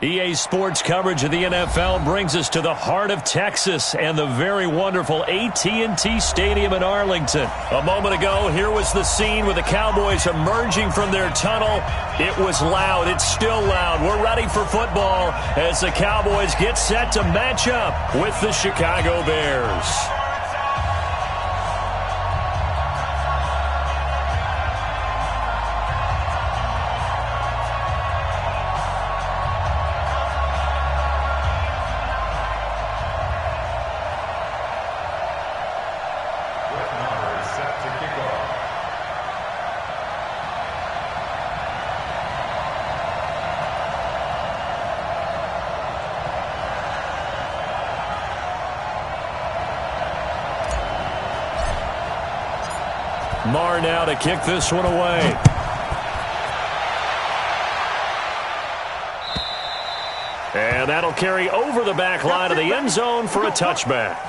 EA Sports coverage of the NFL brings us to the heart of Texas and the very wonderful AT&T Stadium in Arlington. A moment ago, here was the scene with the Cowboys emerging from their tunnel. It was loud. It's still loud. We're ready for football as the Cowboys get set to match up with the Chicago Bears. Marr now to kick this one away. And that'll carry over the back line of the end zone for a touchback.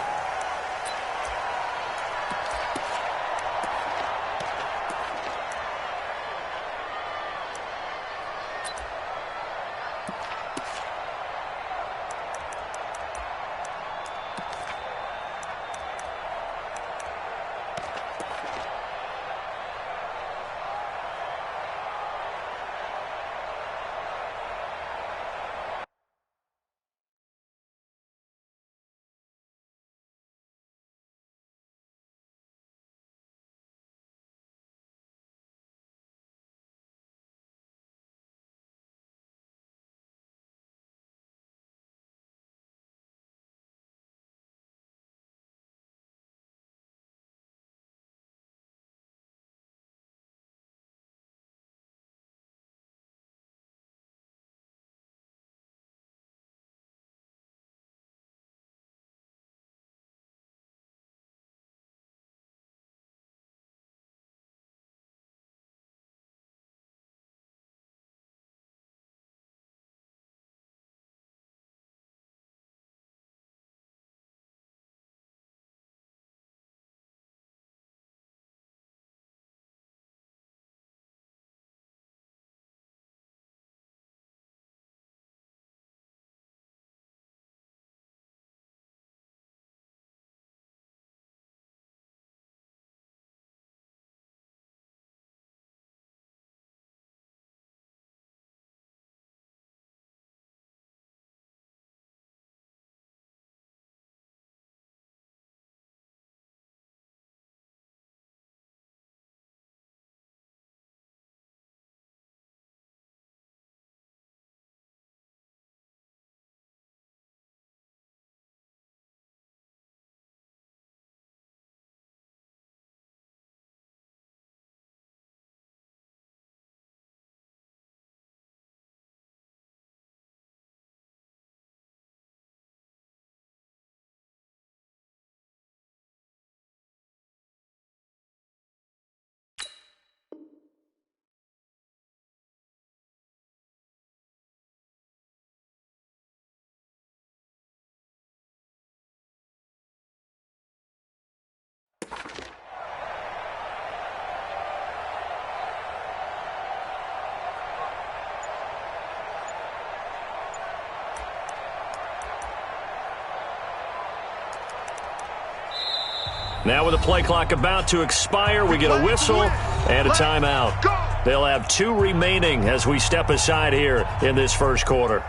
Now with the play clock about to expire, we get a whistle and a timeout. They'll have 2 remaining as we step aside here in this first quarter.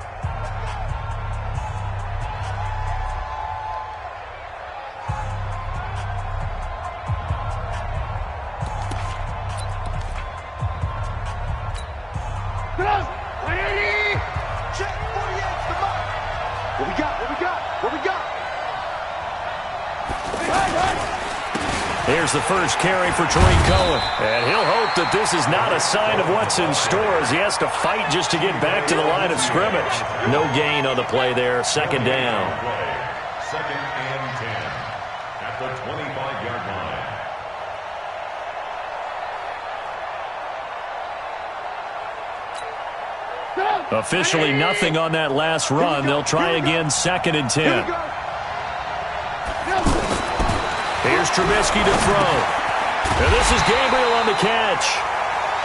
Here's the first carry for Tariq Cohen. And he'll hope that this is not a sign of what's in store as he has to fight just to get back to the line of scrimmage. No gain on the play there. Second down. Second and 10 at the 25-yard line. Officially nothing on that last run. They'll try again, second and 10. Here's Trubisky to throw. And this is Gabriel on the catch.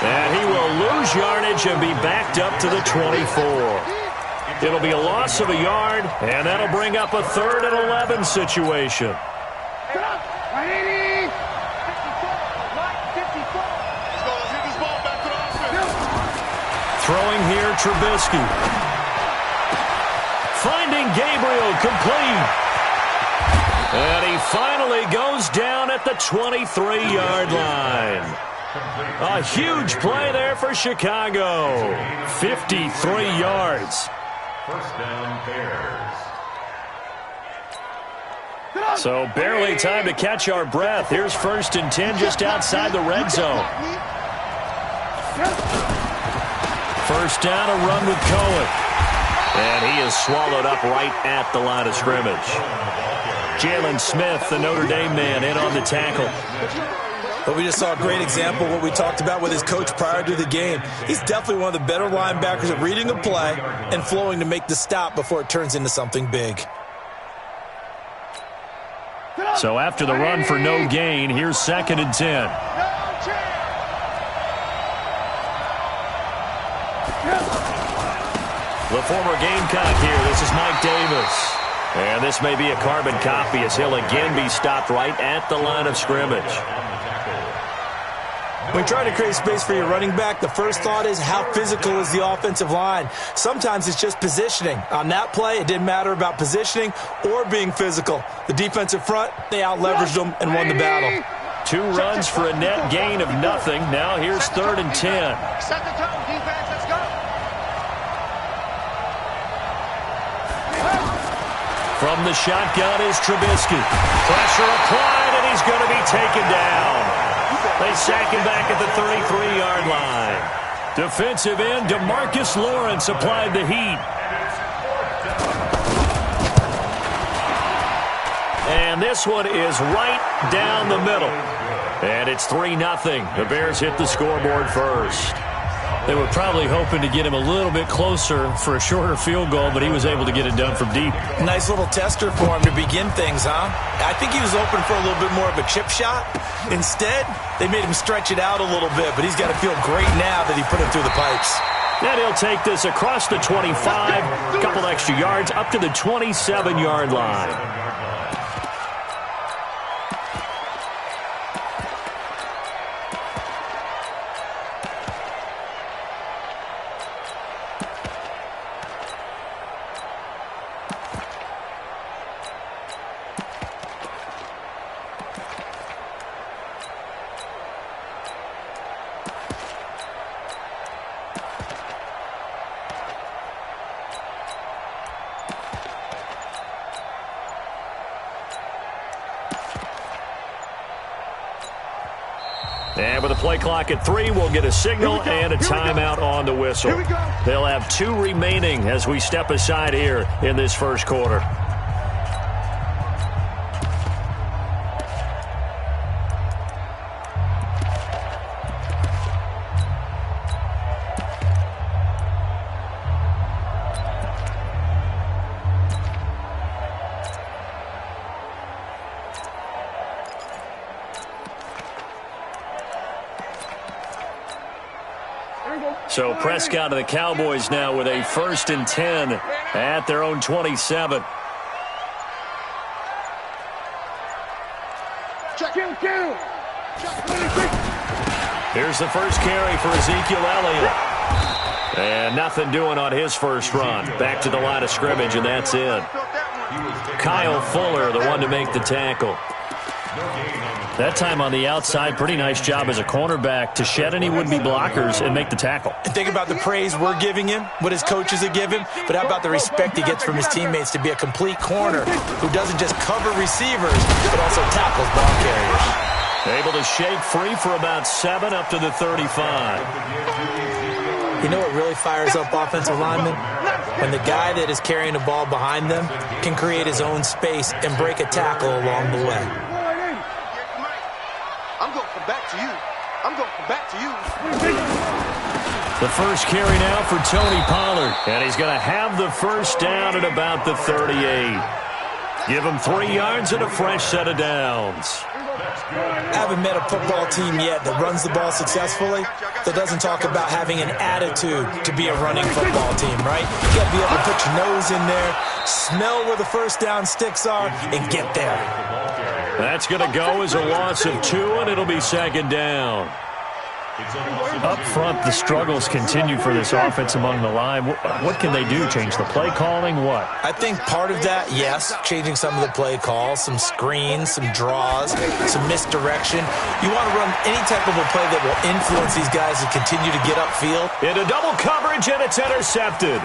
And he will lose yardage and be backed up to the 24. It'll be a loss of a yard, and that'll bring up a 3rd and 11 situation. Throwing here, Trubisky. Finding Gabriel, complete. And he finally goes down at the 23-yard line. A huge play there for Chicago. 53 yards. First down, Bears. So barely time to catch our breath. Here's 1st and 10 just outside the red zone. First down, a run with Cohen. And he is swallowed up right at the line of scrimmage. Jalen Smith, the Notre Dame man, in on the tackle. But we just saw a great example of what we talked about with his coach prior to the game. He's definitely one of the better linebackers at reading a play and flowing to make the stop before it turns into something big. So after the run for no gain, here's 2nd and 10. The former Gamecock here. This is Mike Davis. And this may be a carbon copy as he'll again be stopped right at the line of scrimmage. When you try to create space for your running back, the first thought is how physical is the offensive line. Sometimes it's just positioning. On that play, it didn't matter about positioning or being physical. The defensive front, they out-leveraged them and won the battle. 2 runs for a net gain of nothing. Now here's 3rd and 10. Set the tone, defense, let's go. From the shotgun is Trubisky. Pressure applied, and he's going to be taken down. They sack him back at the 33-yard line. Defensive end DeMarcus Lawrence applied the heat. And this one is right down the middle. And it's 3-0. The Bears hit the scoreboard first. They were probably hoping to get him a little bit closer for a shorter field goal, but he was able to get it done from deep. Nice little tester for him to begin things, huh? I think he was open for a little bit more of a chip shot. Instead, they made him stretch it out a little bit, but he's got to feel great now that he put it through the pipes. And he'll take this across the 25, a couple extra yards, up to the 27-yard line. And with the play clock at 3, we'll get a signal and a timeout on the whistle. They'll have 2 remaining as we step aside here in this first quarter. So Prescott of the Cowboys now with a 1st and 10 at their own 27. Here's the first carry for Ezekiel Elliott. And nothing doing on his first run. Back to the line of scrimmage, and that's it. Kyle Fuller, the one to make the tackle. That time on the outside, pretty nice job as a cornerback to shed any would-be blockers and make the tackle. And think about the praise we're giving him, what his coaches are giving, but how about the respect he gets from his teammates to be a complete corner who doesn't just cover receivers, but also tackles ball carriers. Able to shake free for about 7 up to the 35. You know what really fires up offensive linemen? When the guy that is carrying the ball behind them can create his own space and break a tackle along the way. I'm going to come back to you. I'm going to come back to you. The first carry now for Tony Pollard. And he's going to have the first down at about the 38. Give him 3 yards and a fresh set of downs. I haven't met a football team yet that runs the ball successfully that doesn't talk about having an attitude to be a running football team, right? You got to be able to put your nose in there, smell where the first down sticks are, and get there. That's going to go as a loss of 2, and it'll be second down. Up front, the struggles continue for this offense among the line. What can they do? Change the play calling? What? I think part of that, yes, changing some of the play calls, some screens, some draws, some misdirection. You want to run any type of a play that will influence these guys to continue to get upfield. Into double coverage, and it's intercepted.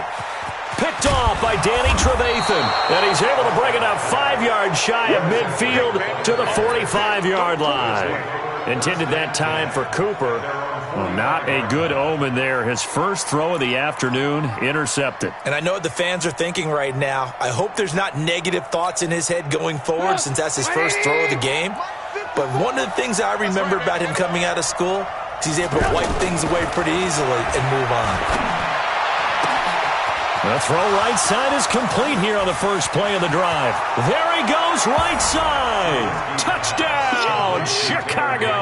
Picked off by Danny Trevathan, and he's able to bring it up 5 yards shy of midfield to the 45-yard line. Intended that time for Cooper. Well, not a good omen there. His first throw of the afternoon intercepted. And I know what the fans are thinking right now. I hope there's not negative thoughts in his head going forward since that's his first throw of the game. But one of the things I remember about him coming out of school is he's able to wipe things away pretty easily and move on. The throw right side is complete here on the first play of the drive. There he goes, right side. Touchdown, Chicago.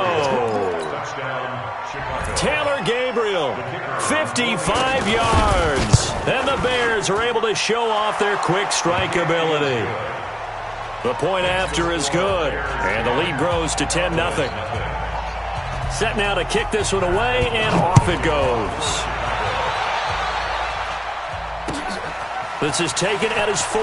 Taylor Gabriel, 55 yards. And the Bears are able to show off their quick strike ability. The point after is good, and the lead grows to 10-0. Set now to kick this one away, and off it goes. This is taken at his 4.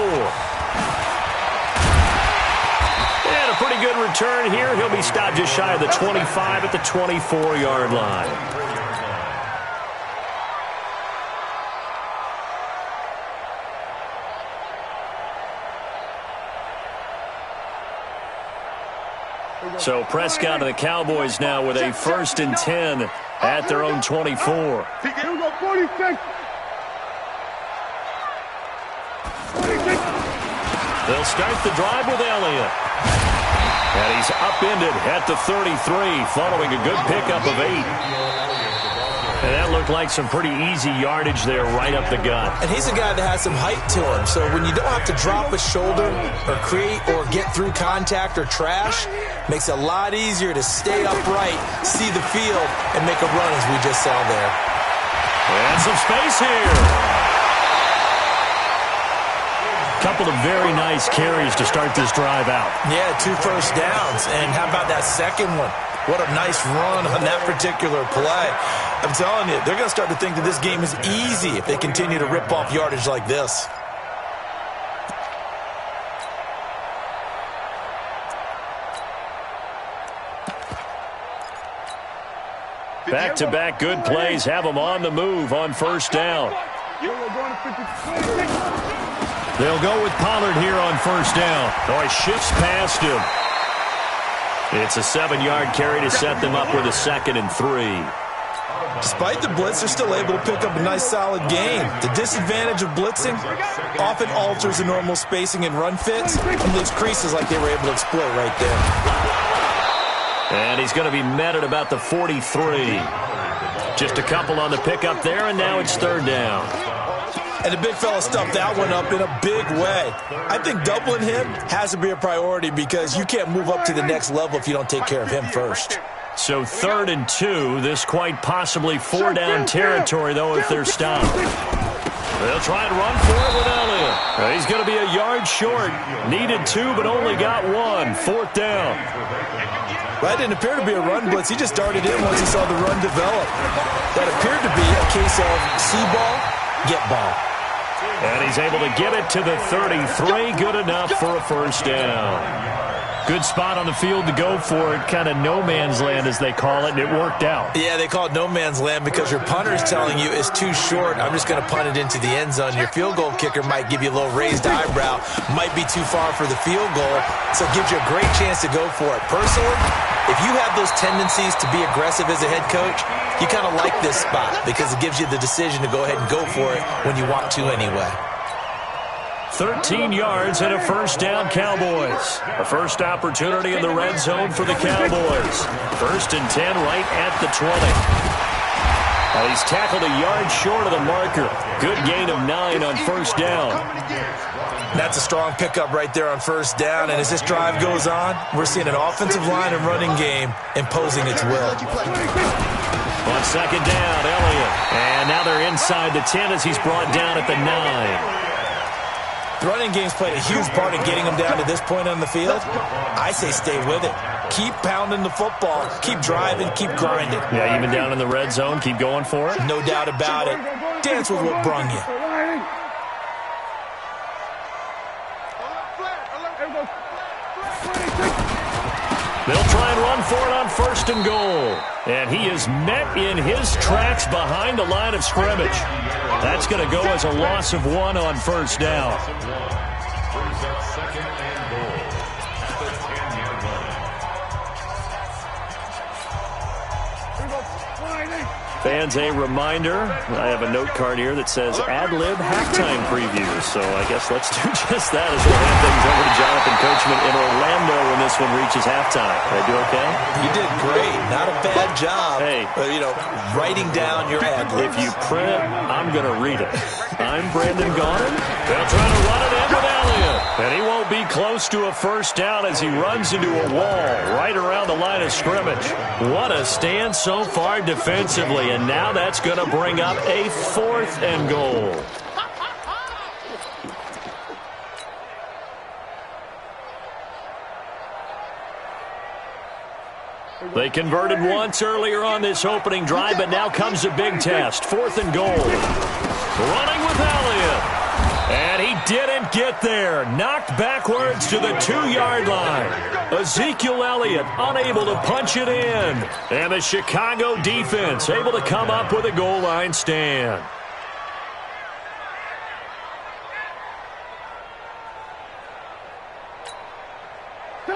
And a pretty good return here. He'll be stopped just shy of the 25 at the 24-yard line. So Prescott and the Cowboys now with a 1st and 10 at their own 24. They'll start the drive with Elliott. And he's upended at the 33 following a good pickup of 8. And that looked like some pretty easy yardage there right up the gut. And he's a guy that has some height to him. So when you don't have to drop a shoulder or create or get through contact or trash, makes it a lot easier to stay upright, see the field, and make a run as we just saw there. And some space here. Couple of very nice carries to start this drive out. Yeah, 2 first downs. And how about that second one? What a nice run on that particular play. I'm telling you, they're going to start to think that this game is easy if they continue to rip off yardage like this. Back-to-back good plays have them on the move on first down. They'll go with Pollard here on first down. Oh, he shifts past him. It's a 7-yard carry to set them up with a 2nd and 3. Despite the blitz, they're still able to pick up a nice, solid gain. The disadvantage of blitzing often alters the normal spacing and run fits and leaves creases like they were able to exploit right there. And he's going to be met at about the 43. Just a couple on the pickup there, and now it's 3rd down. And the big fella stuffed that one up in a big way. I think doubling him has to be a priority because you can't move up to the next level if you don't take care of him first. So 3rd and 2. This quite possibly 4-down territory, though, if they're stopped. They'll try and run for it with Elliott. He's going to be a yard short. Needed 2, but only got 1. 4th down. Well, that didn't appear to be a run blitz. He just darted in once he saw the run develop. That appeared to be a case of see ball, get ball. And he's able to get it to the 33. Good enough for a first down. Good spot on the field to go for it. Kind of no man's land, as they call it, and it worked out. Yeah, they call it no man's land because your punter is telling you it's too short. I'm just going to punt it into the end zone. Your field goal kicker might give you a little raised eyebrow. Might be too far for the field goal, so it gives you a great chance to go for it. Personally, if you have those tendencies to be aggressive as a head coach, you kind of like this spot because it gives you the decision to go ahead and go for it when you want to anyway. 13 yards and a first down, Cowboys. A first opportunity in the red zone for the Cowboys. 1st and 10 right at the 20. Well, he's tackled a yard short of the marker. Good gain of 9 on first down. That's a strong pickup right there on first down. And as this drive goes on, we're seeing an offensive line and running game imposing its will. On second down, Elliott. And now they're inside the 10 as he's brought down at the 9. The running game's played a huge part in getting him down to this point on the field. I say stay with it. Keep pounding the football. Keep driving. Keep grinding. Yeah, even down in the red zone, keep going for it. No doubt about it. Dance with what brung you. They'll try and run for it on first and goal. And he is met in his tracks behind the line of scrimmage. That's going to go as a loss of 1 on first down. Brings up second and goal at the 10-yard line. Fans, a reminder, I have a note card here that says ad-lib halftime preview. So I guess let's do just that as we'll hand things over to Jonathan Coachman in Orlando when this one reaches halftime. Did I do okay? You did great. Not a bad job. Hey. Writing down your ad-libs. If you print it, I'm going to read it. I'm Brandon Gaudin. They'll try to run it in with Elliott. And he won't be close to a first down as he runs into a wall right around the line of scrimmage. What a stand so far defensively. And now that's going to bring up a 4th and goal. They converted once earlier on this opening drive, but now comes a big test. 4th and goal. Running with Elliott. And he didn't get there. Knocked backwards to the 2-yard line. Ezekiel Elliott unable to punch it in. And the Chicago defense able to come up with a goal line stand.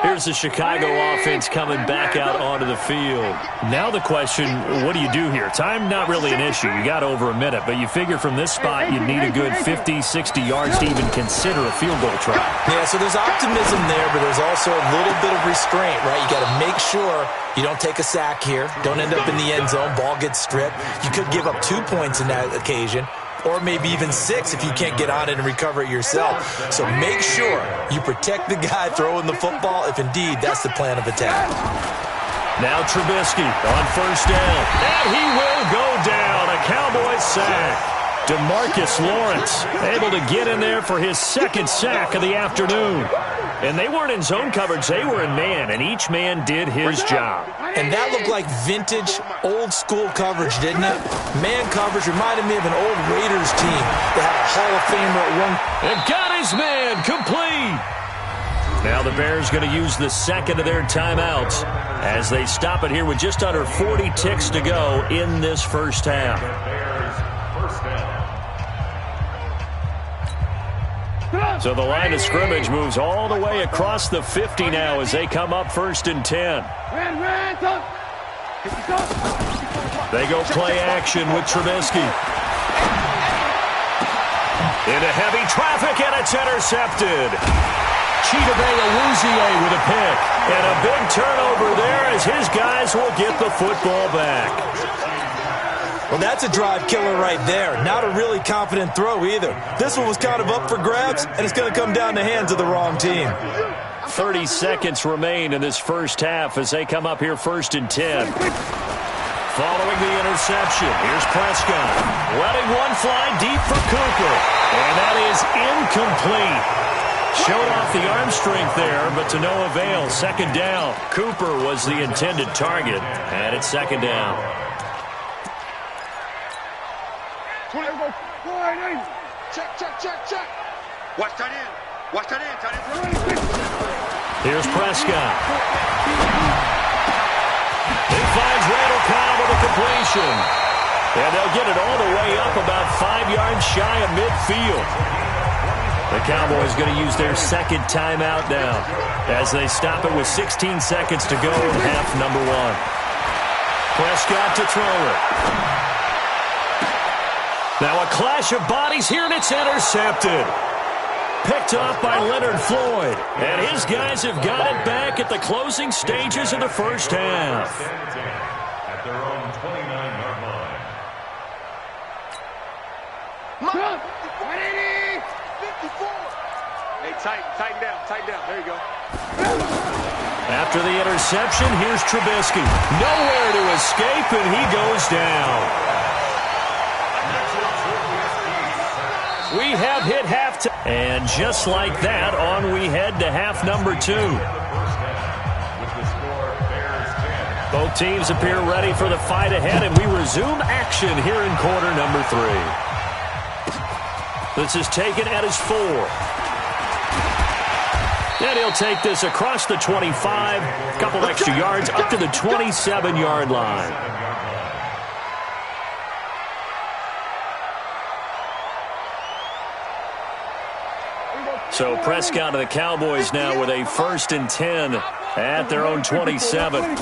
Here's the Chicago offense coming back out onto the field. Now the question, what do you do here? Time not really an issue. You got over a minute, but you figure from this spot you'd need a good 50, 60 yards to even consider a field goal try. Yeah, so there's optimism there, but there's also a little bit of restraint, right? You got to make sure you don't take a sack here. Don't end up in the end zone. Ball gets stripped. You could give up 2 points in that occasion, or maybe even 6 if you can't get on it and recover it yourself. So make sure you protect the guy throwing the football if indeed that's the plan of attack. Now Trubisky on first down. And he will go down. A Cowboys sack. DeMarcus Lawrence able to get in there for his 2nd sack of the afternoon. And they weren't in zone coverage. They were in man, and each man did his job. And that looked like vintage, old-school coverage, didn't it? Man coverage reminded me of an old Raiders team that had a Hall of Famer at one. And got his man complete. Now the Bears going to use the 2nd of their timeouts as they stop it here with just under 40 ticks to go in this first half. So the line of scrimmage moves all the way across the 50 now as they come up 1st and 10. They go play action with Trubisky. Into heavy traffic, and it's intercepted. Chidobe Awuzie with a pick. And a big turnover there as his guys will get the football back. Well, that's a drive killer right there. Not a really confident throw either. This one was kind of up for grabs, and it's going to come down the hands of the wrong team. 30 seconds remain in this first half as they come up here 1st and 10. Following the interception, here's Prescott. Letting one fly deep for Cooper. And that is incomplete. Showed off the arm strength there, but to no avail. 2nd down. Cooper was the intended target, and it's 2nd down. Check. Watch that in. Here's Prescott. He finds Randall Cobb with a completion. And they'll get it all the way up about 5 yards shy of midfield. The Cowboys going to use their 2nd timeout now as they stop it with 16 seconds to go in half number 1. Prescott to throw it. Now a clash of bodies here, and it's intercepted. Picked off by Leonard Floyd. And his guys have got it back at the closing stages of the first half. At their own 29-yard line. Hey, tighten down. There you go. After the interception, here's Trubisky. Nowhere to escape, and he goes down. We have hit halftime. And just like that, on we head to half number 2. Both teams appear ready for the fight ahead, and we resume action here in quarter number 3. This is taken at his 4. And he'll take this across the 25, a couple extra yards up to the 27-yard line. So Prescott and the Cowboys now with a 1st and 10 at their own 27. Second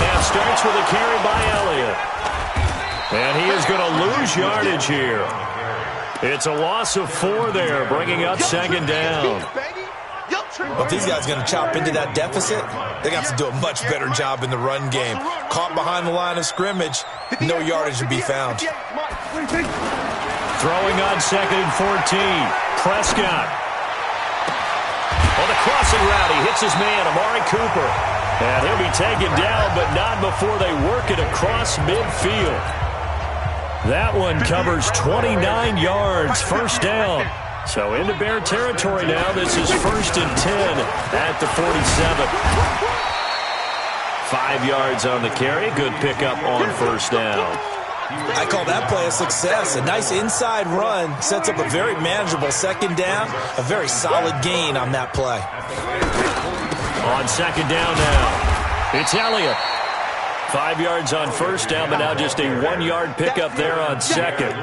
half starts with a carry by Elliott. And he is going to lose yardage here. It's a loss of 4 there, bringing up 2nd down. Well, if these guys are going to chop into that deficit, they're going to have to do a much better job in the run game. Caught behind the line of scrimmage, no yardage to be found. Throwing on 2nd and 14. Prescott. On the crossing route, he hits his man, Amari Cooper. And he'll be taken down, but not before they work it across midfield. That one covers 29 yards, 1st down. So into Bear territory now. This is 1st and 10 at the 47. 5 yards on the carry. Good pickup on 1st down. I call that play a success. A nice inside run sets up a very manageable 2nd down. A very solid gain on that play. On 2nd down now, it's Elliott. 5 yards on 1st down, but now just a 1-yard pickup there on 2nd.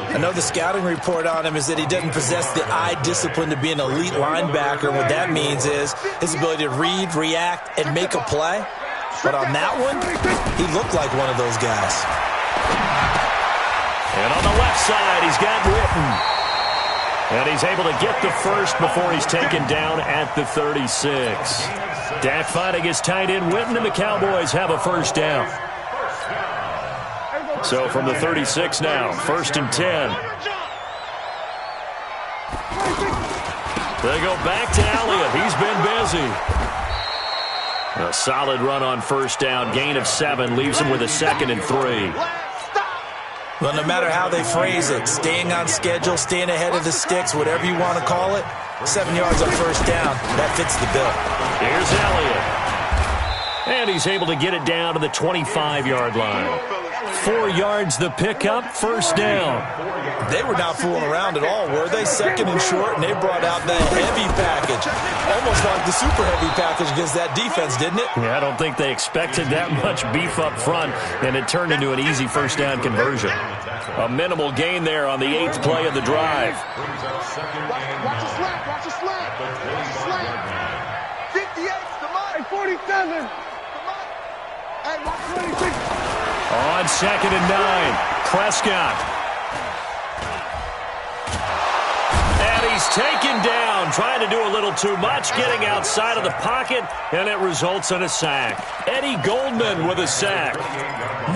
I know the scouting report on him is that he doesn't possess the eye discipline to be an elite linebacker. What that means is his ability to read, react, and make a play. But on that one, he looked like one of those guys. And on the left side, he's got Witten. And he's able to get the 1st before he's taken down at the 36. Dak finding his tight end Witten, and the Cowboys have a 1st down. So from the 36 now, 1st and 10. They go back to Elliott. He's been busy. A solid run on 1st down. Gain of 7 leaves him with a 2nd and 3. Well, no matter how they phrase it, staying on schedule, staying ahead of the sticks, whatever you want to call it, 7 yards on 1st down, that fits the bill. Here's Elliott. And he's able to get it down to the 25-yard line. 4 yards the pickup, 1st down. They were not fooling around at all, were they? 2nd and short, and they brought out the heavy package. Almost like the super heavy package against that defense, didn't it? Yeah, I don't think they expected that much beef up front, and it turned into an easy 1st down conversion. A minimal gain there on the 8th play of the drive. Watch the slant. Watch the slant. 58's the money. 47. And 26. On 2nd and 9, Prescott. And he's taken down, trying to do a little too much, getting outside of the pocket, and it results in a sack. Eddie Goldman with a sack.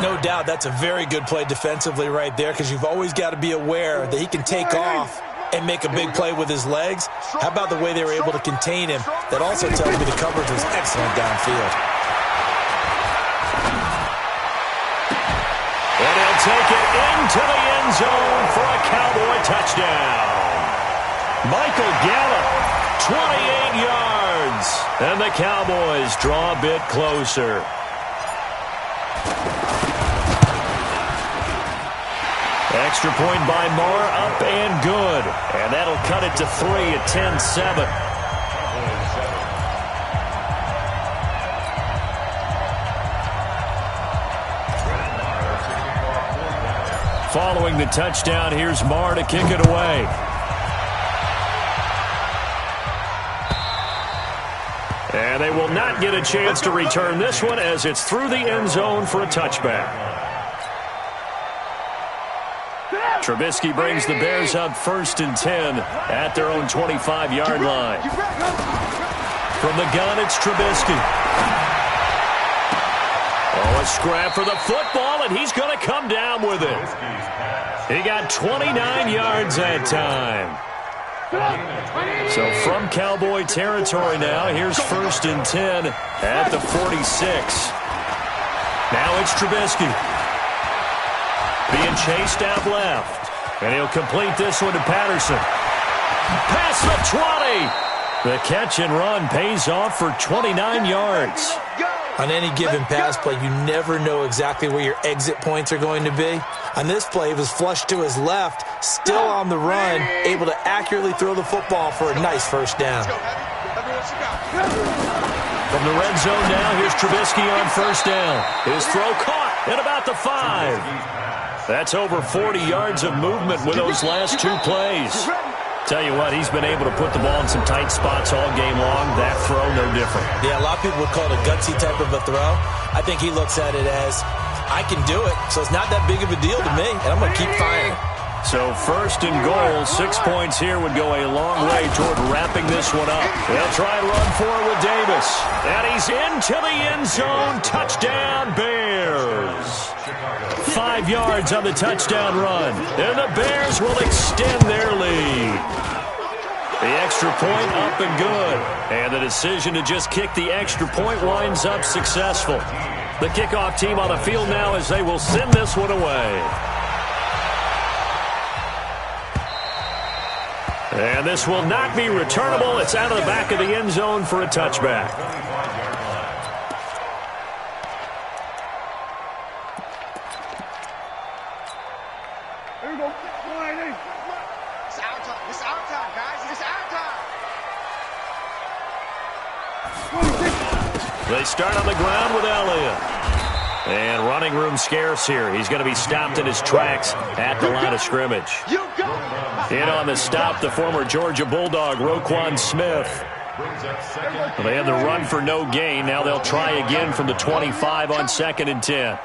No doubt that's a very good play defensively right there, because you've always got to be aware that he can take off and make a big play with his legs. How about the way they were able to contain him? That also tells me the coverage was excellent downfield. And he'll take it into the end zone for a Cowboy touchdown. Michael Gallup, 28 yards. And the Cowboys draw a bit closer. Extra point by Moore, up and good. And that'll cut it to 3 at 10-7. Following the touchdown, here's Marr to kick it away. And they will not get a chance to return this one as it's through the end zone for a touchback. Trubisky brings the Bears up 1st and 10 at their own 25-yard line. From the gun, it's Trubisky. Oh, a scrap for the football, and he's going to come down with it. He got 29 yards that time. So from Cowboy territory now, here's 1st and 10 at the 46. Now it's Trubisky. Being chased out left. And he'll complete this one to Patterson. Past the 20. The catch and run pays off for 29 yards. On any given pass play, you never know exactly where your exit points are going to be. On this play, it was flushed to his left, still on the run, able to accurately throw the football for a nice first down. From the red zone now, here's Trubisky on 1st down. His throw caught at about the 5. That's over 40 yards of movement with those last 2 plays. Tell you what, he's been able to put the ball in some tight spots all game long. That throw, no different. Yeah, a lot of people would call it a gutsy type of a throw. I think he looks at it as, I can do it, so it's not that big of a deal to me, and I'm going to keep firing. So 1st and goal, 6 points here would go a long way toward wrapping this one up. They'll try and run for it with Davis. And he's into the end zone. Touchdown, Bears. 5 yards on the touchdown run. And the Bears will extend their lead. The extra point up and good. And the decision to just kick the extra point winds up successful. The kickoff team on the field now as they will send this one away. And this will not be returnable. It's out of the back of the end zone for a touchback. Here we go. It's our time. It's our time, guys. It's our time. They start on the ground with Elliott. And running room scarce here. He's going to be stopped in his tracks at the line of scrimmage. In on the stop, the former Georgia Bulldog, Roquan Smith. Well, they had the run for no gain. Now they'll try again from the 25 on 2nd and 10.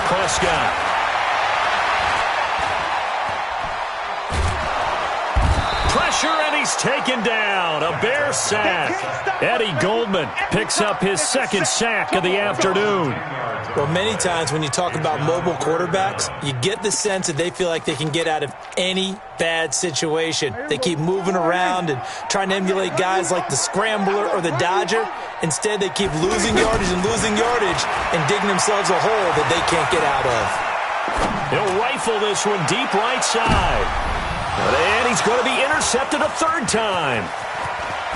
Prescott. Pressure, and he's taken down. A Bear sack. Eddie Goldman picks up his 2nd sack of the afternoon. Well, many times when you talk about mobile quarterbacks, you get the sense that they feel like they can get out of any bad situation. They keep moving around and trying to emulate guys like the Scrambler or the Dodger. Instead, they keep losing yardage and digging themselves a hole that they can't get out of. He'll rifle this one deep right side. And he's going to be intercepted a 3rd time.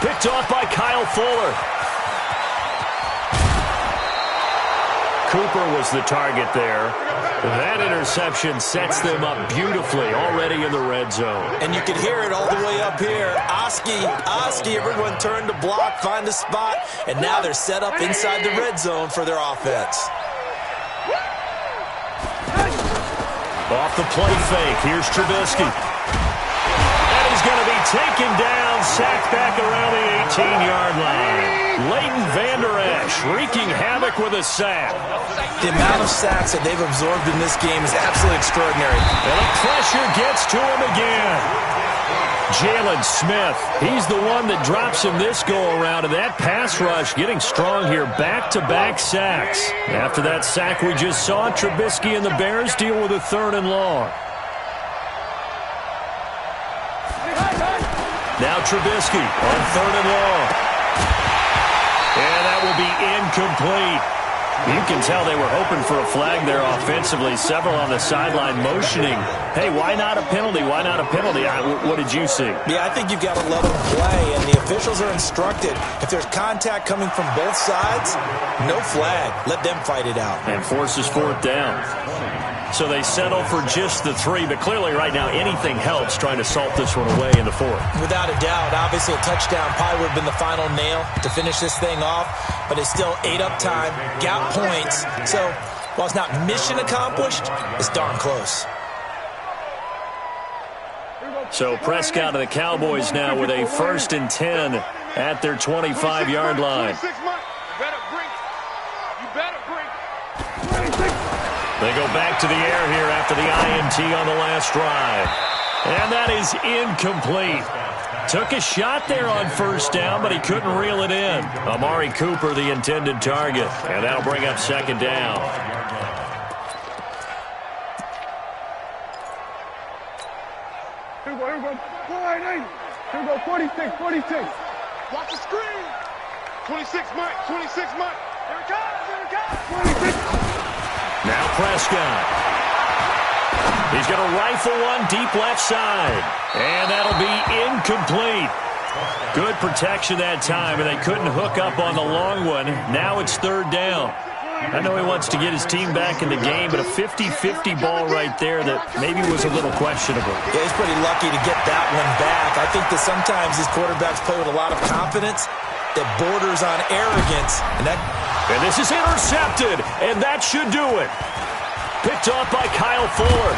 Picked off by Kyle Fuller. Cooper was the target there. That interception sets them up beautifully already in the red zone. And you can hear it all the way up here. Oski, everyone turned to block, find a spot, and now they're set up inside the red zone for their offense. Off the play fake, here's Trubisky. And he's going to be taken down, sacked back around the 18-yard line. Leighton Vander Esch wreaking havoc with a sack. The amount of sacks that they've absorbed in this game is absolutely extraordinary. And the pressure gets to him again. Jalen Smith, he's the one that drops him this go-around, and that pass rush getting strong here, back-to-back sacks. After that sack we just saw, Trubisky and the Bears deal with a 3rd and long. Now Trubisky on 3rd and long. And that will be incomplete. You can tell they were hoping for a flag there offensively. Several on the sideline motioning. Hey, why not a penalty? Why not a penalty? What did you see? Yeah, I think you've got to let them play, and the officials are instructed. If there's contact coming from both sides, no flag. Let them fight it out. And forces 4th down. So they settle for just the 3, but clearly right now anything helps trying to salt this one away in the 4th. Without a doubt, obviously a touchdown probably would have been the final nail to finish this thing off, but it's still ate up time, got points. So while it's not mission accomplished, it's darn close. So Prescott of the Cowboys now with a 1st and 10 at their 25-yard line. They go back to the air here after the INT on the last drive. And that is incomplete. Took a shot there on 1st down, but he couldn't reel it in. Amari Cooper, the intended target. And that'll bring up 2nd down. Here we go. Line 80. Here we go, 46. Watch the screen. 26 Mike. Here it comes. 26. Now Prescott. He's going to rifle one deep left side. And that'll be incomplete. Good protection that time, and they couldn't hook up on the long one. Now it's third down. I know he wants to get his team back in the game, but a 50-50 ball right there that maybe was a little questionable. Yeah, he's pretty lucky to get that one back. I think that sometimes these quarterbacks play with a lot of confidence that borders on arrogance. And this is intercepted, and that should do it. Picked off by Kyle Fuller.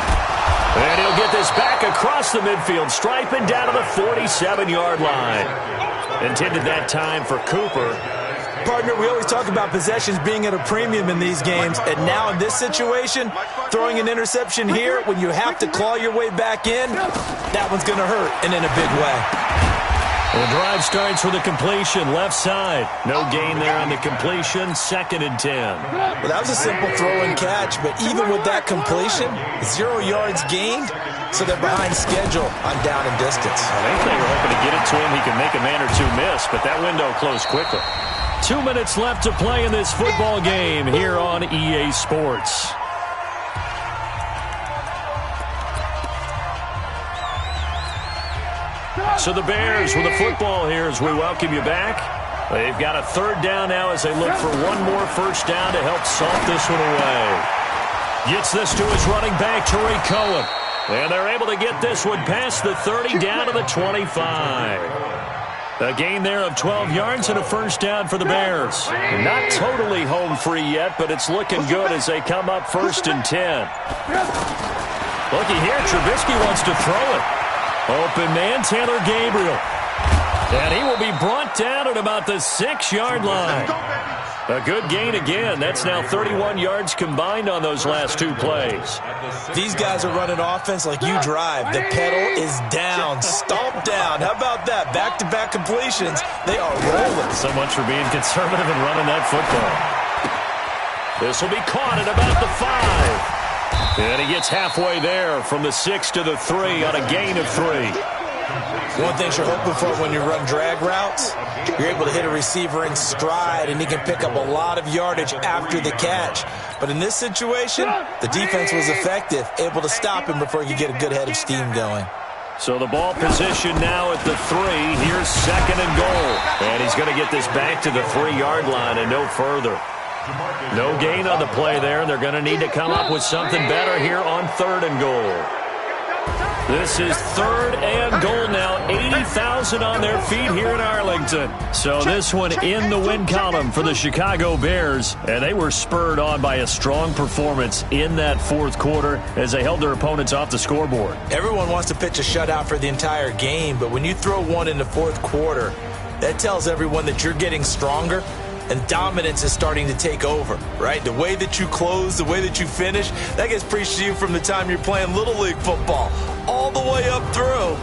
And he'll get this back across the midfield, striping down to the 47-yard line. Intended that time for Cooper. Partner, we always talk about possessions being at a premium in these games, and now in this situation, throwing an interception here when you have to claw your way back in, that one's going to hurt, and in a big way. The drive starts with a completion, left side. No gain there on the completion, 2nd and 10. Well, that was a simple throw and catch, but even with that completion, 0 yards gained, so they're behind schedule on down and distance. I think they were hoping to get it to him. He could make a man or two miss, but that window closed quickly. 2 minutes left to play in this football game here on EA Sports. So the Bears with the football here as we welcome you back. They've got a third down now as they look for one more first down to help salt this one away. Gets this to his running back, Tariq Cohen. And they're able to get this one past the 30 down to the 25. A gain there of 12 yards and a first down for the Bears. Not totally home free yet, but it's looking good as they come up 1st and 10. Looky here, Trubisky wants to throw it. Open man, Taylor Gabriel. And he will be brought down at about the 6-yard line. A good gain again. That's now 31 yards combined on those last 2 plays. These guys are running offense like you drive. The pedal is down, stomped down. How about that? Back-to-back completions. They are rolling. So much for being conservative and running that football. This will be caught at about the 5. And he gets halfway there from the 6 to the 3 on a gain of 3. One thing you're hoping for when you run drag routes, you're able to hit a receiver in stride, and he can pick up a lot of yardage after the catch. But in this situation, the defense was effective, able to stop him before he could get a good head of steam going. So the ball position now at the 3. Here's 2nd and goal. And he's going to get this back to the 3-yard line and no further. No gain on the play there. They're going to need to come up with something better here on 3rd and goal. This is 3rd and goal now. 80,000 on their feet here in Arlington. So this one in the win column for the Chicago Bears. And they were spurred on by a strong performance in that 4th quarter as they held their opponents off the scoreboard. Everyone wants to pitch a shutout for the entire game, but when you throw one in the 4th quarter, that tells everyone that you're getting stronger. And dominance is starting to take over, right? The way that you close, the way that you finish, that gets preached to you from the time you're playing Little League football all the way up through.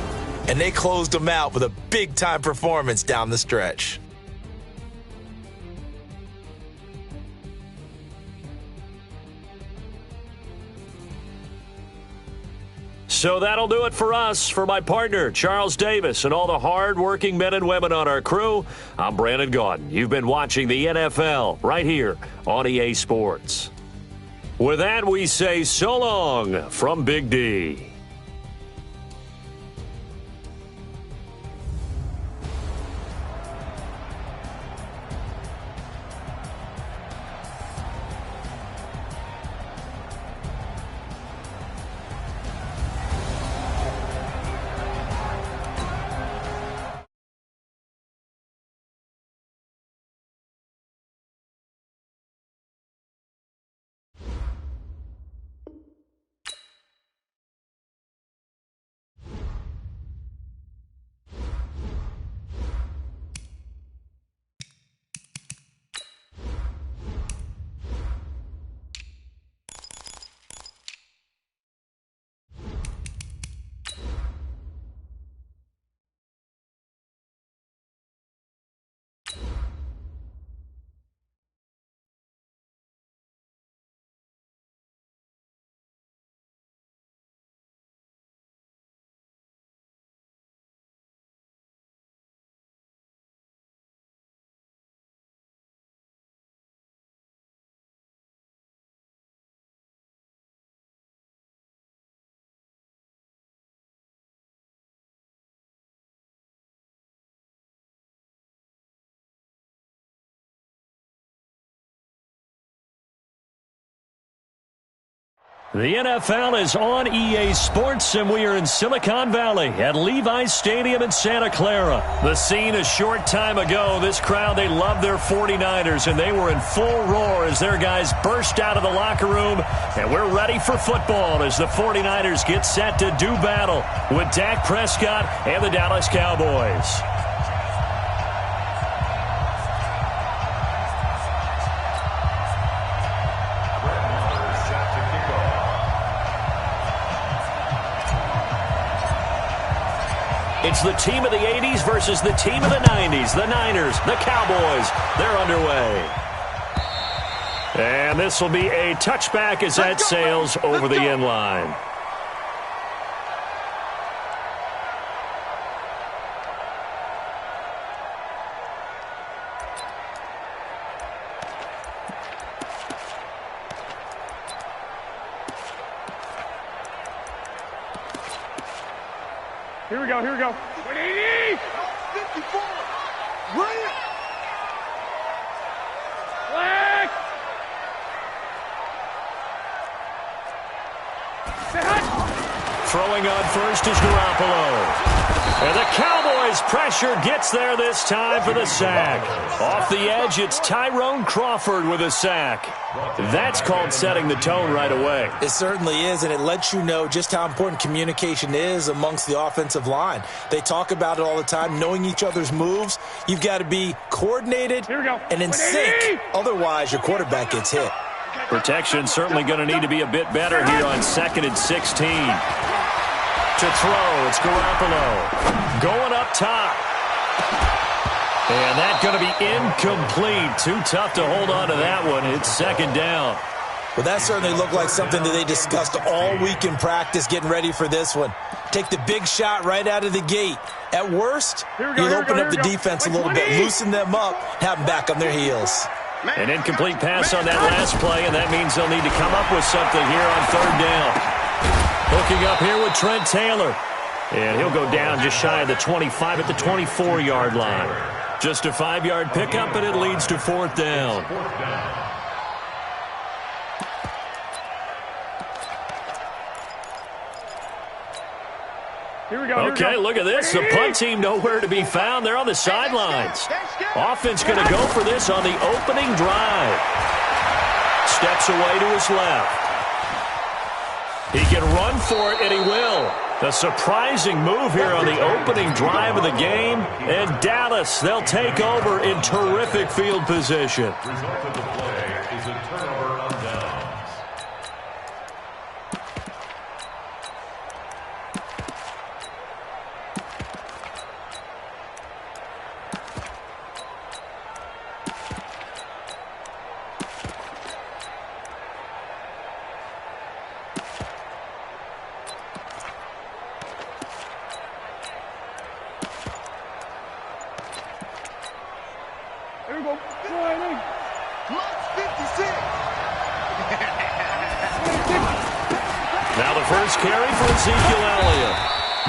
And they closed them out with a big-time performance down the stretch. So that'll do it for us. For my partner, Charles Davis, and all the hard-working men and women on our crew, I'm Brandon Gaudin. You've been watching the NFL right here on EA Sports. With that, we say so long from Big D. The NFL is on EA Sports, and we are in Silicon Valley at Levi's Stadium in Santa Clara. The scene a short time ago, this crowd, they love their 49ers, and they were in full roar as their guys burst out of the locker room. And we're ready for football as the 49ers get set to do battle with Dak Prescott and the Dallas Cowboys. It's the team of the 80s versus the team of the 90s. The Niners, the Cowboys, they're underway. And this will be a touchback as that sails over the end line. Here we go, here we go. 180! 54! Bring it! Flag! Throwing on first is Garoppolo. And the Cowboys' pressure gets there this time for the sack. Off the edge, it's Tyrone Crawford with a sack. That's called setting the tone right away. It certainly is, and it lets you know just how important communication is amongst the offensive line. They talk about it all the time, knowing each other's moves. You've got to be coordinated and in sync. Otherwise, your quarterback gets hit. Protection certainly going to need to be a bit better here on 2nd and 16. To throw, it's Garoppolo. Going up top. And that's going to be incomplete. Too tough to hold on to that one. It's 2nd down. Well, that certainly looked like something that they discussed all week in practice, getting ready for this one. Take the big shot right out of the gate. At worst, you'll open up the defense a little bit, loosen them up, have them back on their heels. An incomplete pass on that last play, and that means they'll need to come up with something here on 3rd down. Hooking up here with Trent Taylor. And he'll go down just shy of the 25 at the 24-yard line. Just a 5-yard pickup, and it leads to 4th down. Here we go. Okay, look at this. The punt team nowhere to be found. They're on the sidelines. Offense going to go for this on the opening drive. Steps away to his left. He can run for it, and he will. A surprising move here on the opening drive of the game. And Dallas, they'll take over in terrific field position. Result of the play is a turnover on downs. Here we go. 480. Now the first carry for Ezekiel Elliott.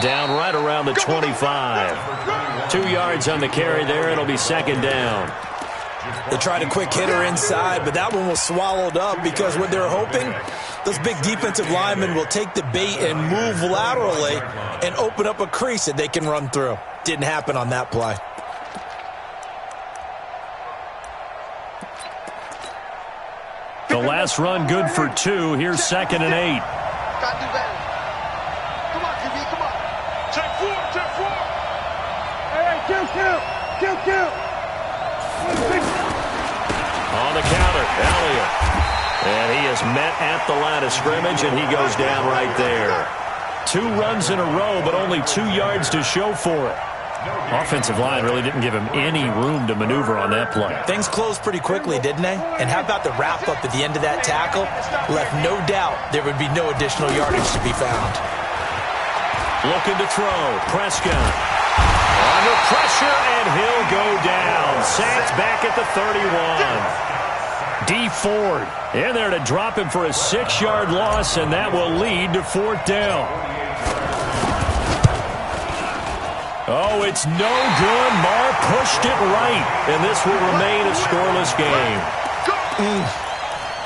Down right around the 25. 2 yards on the carry there. It'll be 2nd down. They tried a quick hitter inside, but that one was swallowed up because what they're hoping, those big defensive linemen will take the bait and move laterally and open up a crease that they can run through. Didn't happen on that play. The last run good for 2. Here's 2nd and 8. Gotta do better. Come on, QB, come on. Check 4, check 4. Hey, kill. On the counter, Elliott. And he is met at the line of scrimmage, and he goes down right there. 2 runs in a row, but only 2 yards to show for it. Offensive line really didn't give him any room to maneuver on that play. Things closed pretty quickly, didn't they? And how about the wrap-up at the end of that tackle? Left no doubt there would be no additional yardage to be found. Looking to throw. Prescott. Under pressure, and he'll go down. Sacked back at the 31. D. Ford in there to drop him for a 6-yard loss, and that will lead to 4th down. Oh, it's no good. Marr pushed it right, and this will remain a scoreless game.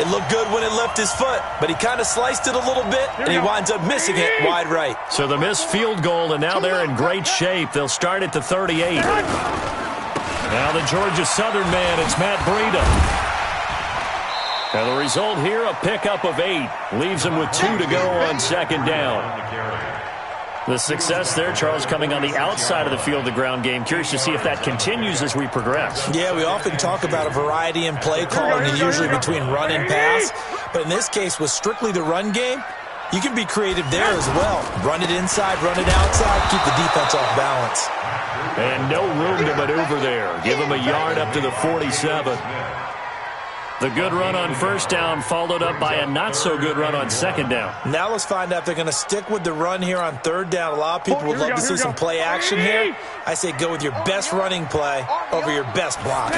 It looked good when it left his foot, but he kind of sliced it a little bit, and he winds up missing it wide right. So the missed field goal, and now they're in great shape. They'll start at the 38. Now the Georgia Southern man, it's Matt Breida. Now the result here, a pickup of 8. Leaves him with 2 to go on second down. The success there, Charles, coming on the outside of the field, the ground game. Curious to see if that continues as we progress. Yeah, we often talk about a variety in play calling, and usually between run and pass. But in this case, with strictly the run game, you can be creative there as well. Run it inside, run it outside, keep the defense off balance. And no room to maneuver there. Give him a yard up to the 47. The good run on first down followed up by a not-so-good run on second down. Now let's find out if they're going to stick with the run here on third down. A lot of people would love to see some play action here. I say go with your best running play over your best blocker.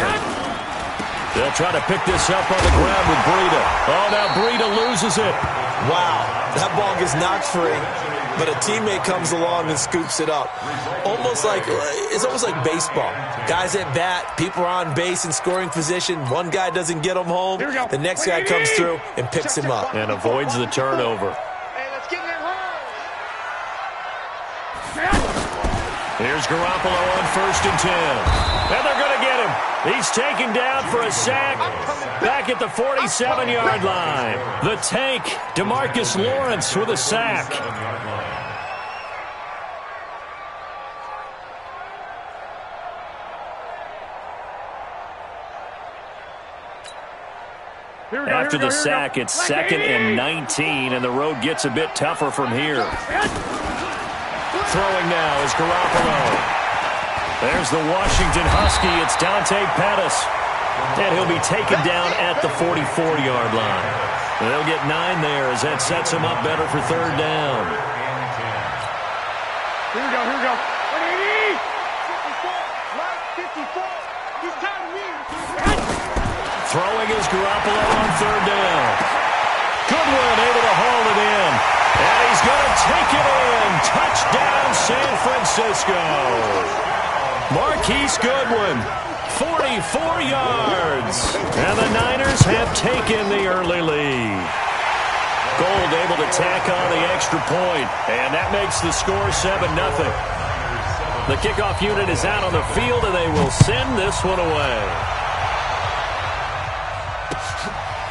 They'll try to pick this up on the ground with Breida. Oh, now Breida loses it. Wow, that ball gets knocked free, but a teammate comes along and scoops it up. It's almost like baseball. Guys at bat, people are on base in scoring position. One guy doesn't get him home. The next guy comes through and picks him up. And avoids the turnover. Here's Garoppolo on 1st and 10. And they're going to get him. He's taken down for a sack back at the 47-yard line. The tank, DeMarcus Lawrence with a sack. After the sack, it's 2nd and 19, and the road gets a bit tougher from here. Throwing now is Garoppolo. There's the Washington Husky. It's Dante Pettis. And he'll be taken down at the 44-yard line. They'll get 9 there as that sets him up better for third down. Here we go. 54. He's tired of me. Throwing is Garoppolo on third down. Goodwin able to haul it in. And he's going to take it in. Touchdown, San Francisco. Marquise Goodwin, 44 yards. And the Niners have taken the early lead. Gold able to tack on the extra point. And that makes the score 7-0. The kickoff unit is out on the field, and they will send this one away.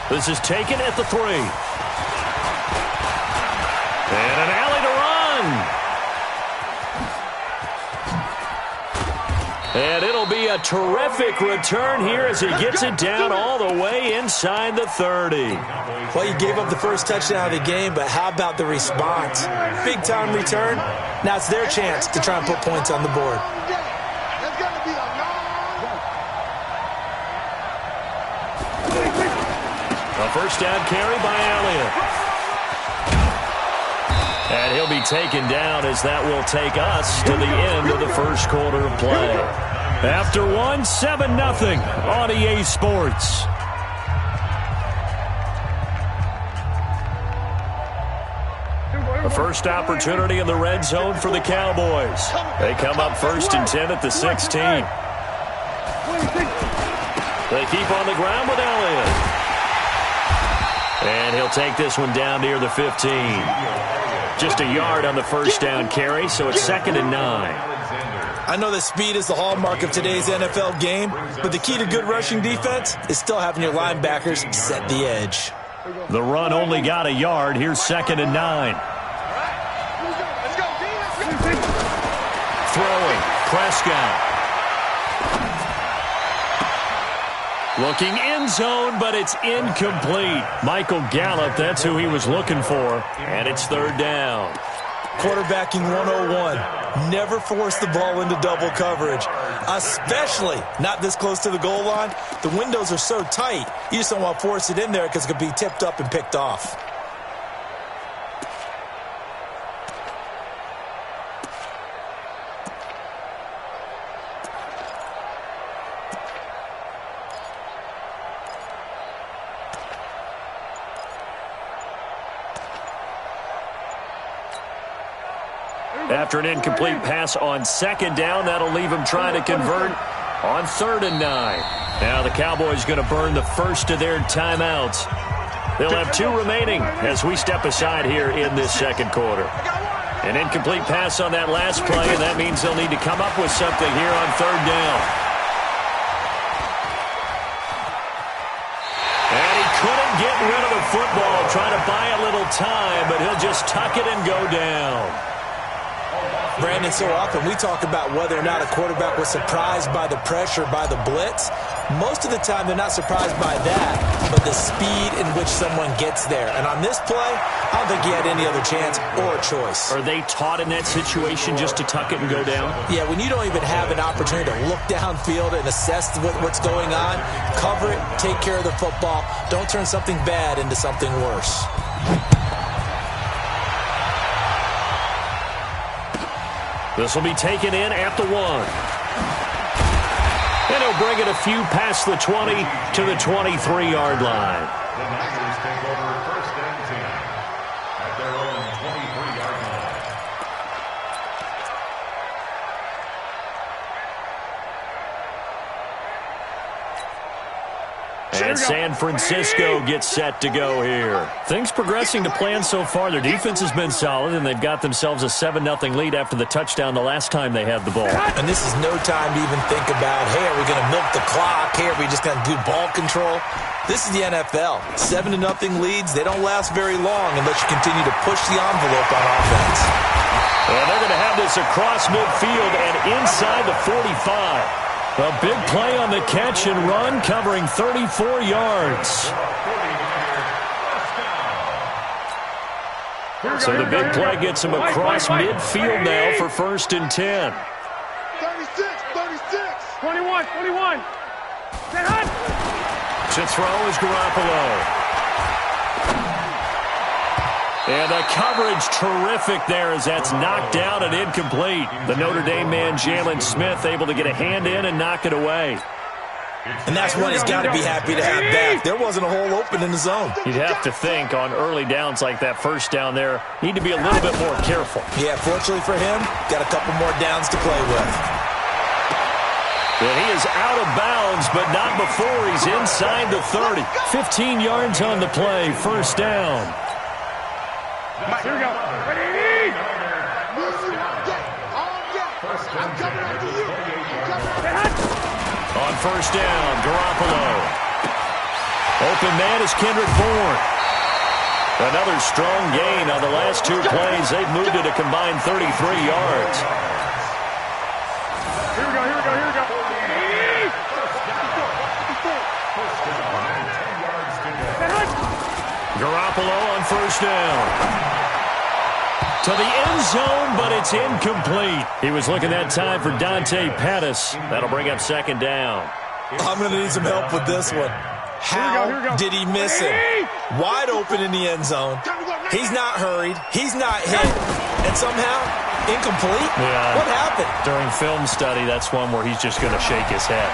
This is taken at the 3. And an alley to run. And it'll be a terrific return here as he gets it down all the way inside the 30. Well, you gave up the first touchdown of the game, but how about the response? Big-time return. Now it's their chance to try and put points on the board. A first down carry by Elliott. And he'll be taken down as that will take us to the end of the first quarter of play. After 7-0 on EA Sports. The first opportunity in the red zone for the Cowboys. They come up 1st and 10 at the 16. They keep on the ground with Elliott. And he'll take this one down near the 15. Just a yard on the first down carry, so it's 2nd and 9. I know that speed is the hallmark of today's NFL game, but the key to good rushing defense is still having your linebackers set the edge. The run only got a yard. Here's 2nd and 9. Throwing, Prescott. Looking end zone, but it's incomplete. Michael Gallup, that's who he was looking for. And it's 3rd down. Quarterbacking 101. Never force the ball into double coverage, especially not this close to the goal line. The windows are so tight, you just don't want to force it in there because it could be tipped up and picked off. After an incomplete pass on 2nd down, that'll leave him trying to convert on 3rd and 9. Now the Cowboys going to burn the first of their timeouts. They'll have 2 remaining as we step aside here in this second quarter. An incomplete pass on that last play, and that means they'll need to come up with something here on third down. And he couldn't get rid of the football, trying to buy a little time, but he'll just tuck it and go down. Brandon, so often we talk about whether or not a quarterback was surprised by the pressure, by the blitz. Most of the time they're not surprised by that, but the speed in which someone gets there. And on this play, I don't think he had any other chance or choice. Are they taught in that situation just to tuck it and go down? Yeah, when you don't even have an opportunity to look downfield and assess what's going on, cover it, take care of the football. Don't turn something bad into something worse. This will be taken in at the 1. And he'll bring it a few past the 20 to the 23-yard line. The Niners take over first and 10 at their own 23-yard line. And San Francisco gets set to go here. Things progressing to plan so far. Their defense has been solid, and they've got themselves a 7-0 lead after the touchdown the last time they had the ball. And this is no time to even think about, hey, are we going to milk the clock? Hey, are we just going to do ball control? This is the NFL. 7-0 leads, they don't last very long unless you continue to push the envelope on offense. And they're going to have this across midfield and inside the 45. A big play on the catch and run, covering 34 yards. So the big play gets him across midfield now for first and 10. 36, 21. To throw is Garoppolo. And the coverage terrific there as that's knocked down and incomplete. The Notre Dame man, Jalen Smith, able to get a hand in and knock it away. And that's one he's got to be happy to have back. There wasn't a hole open in the zone. You'd have to think on early downs like that first down there, need to be a little bit more careful. Yeah, fortunately for him, got a couple more downs to play with. And he is out of bounds, but not before he's inside the 30. 15 yards on the play, first down. Here we go. Ready? I'm coming after you. On first down, Garoppolo. Open man is Kendrick Bourne. Another strong gain on the last 2 plays. They've moved it a combined 33 yards. Here we go. Garoppolo on first down. To the end zone, but it's incomplete. He was looking that time for Dante Pettis. That'll bring up second down. I'm going to need some help with this one. How did he miss him? Wide open in the end zone. He's not hurried. He's not hit. And somehow, incomplete? Yeah. What happened? During film study, that's one where he's just going to shake his head.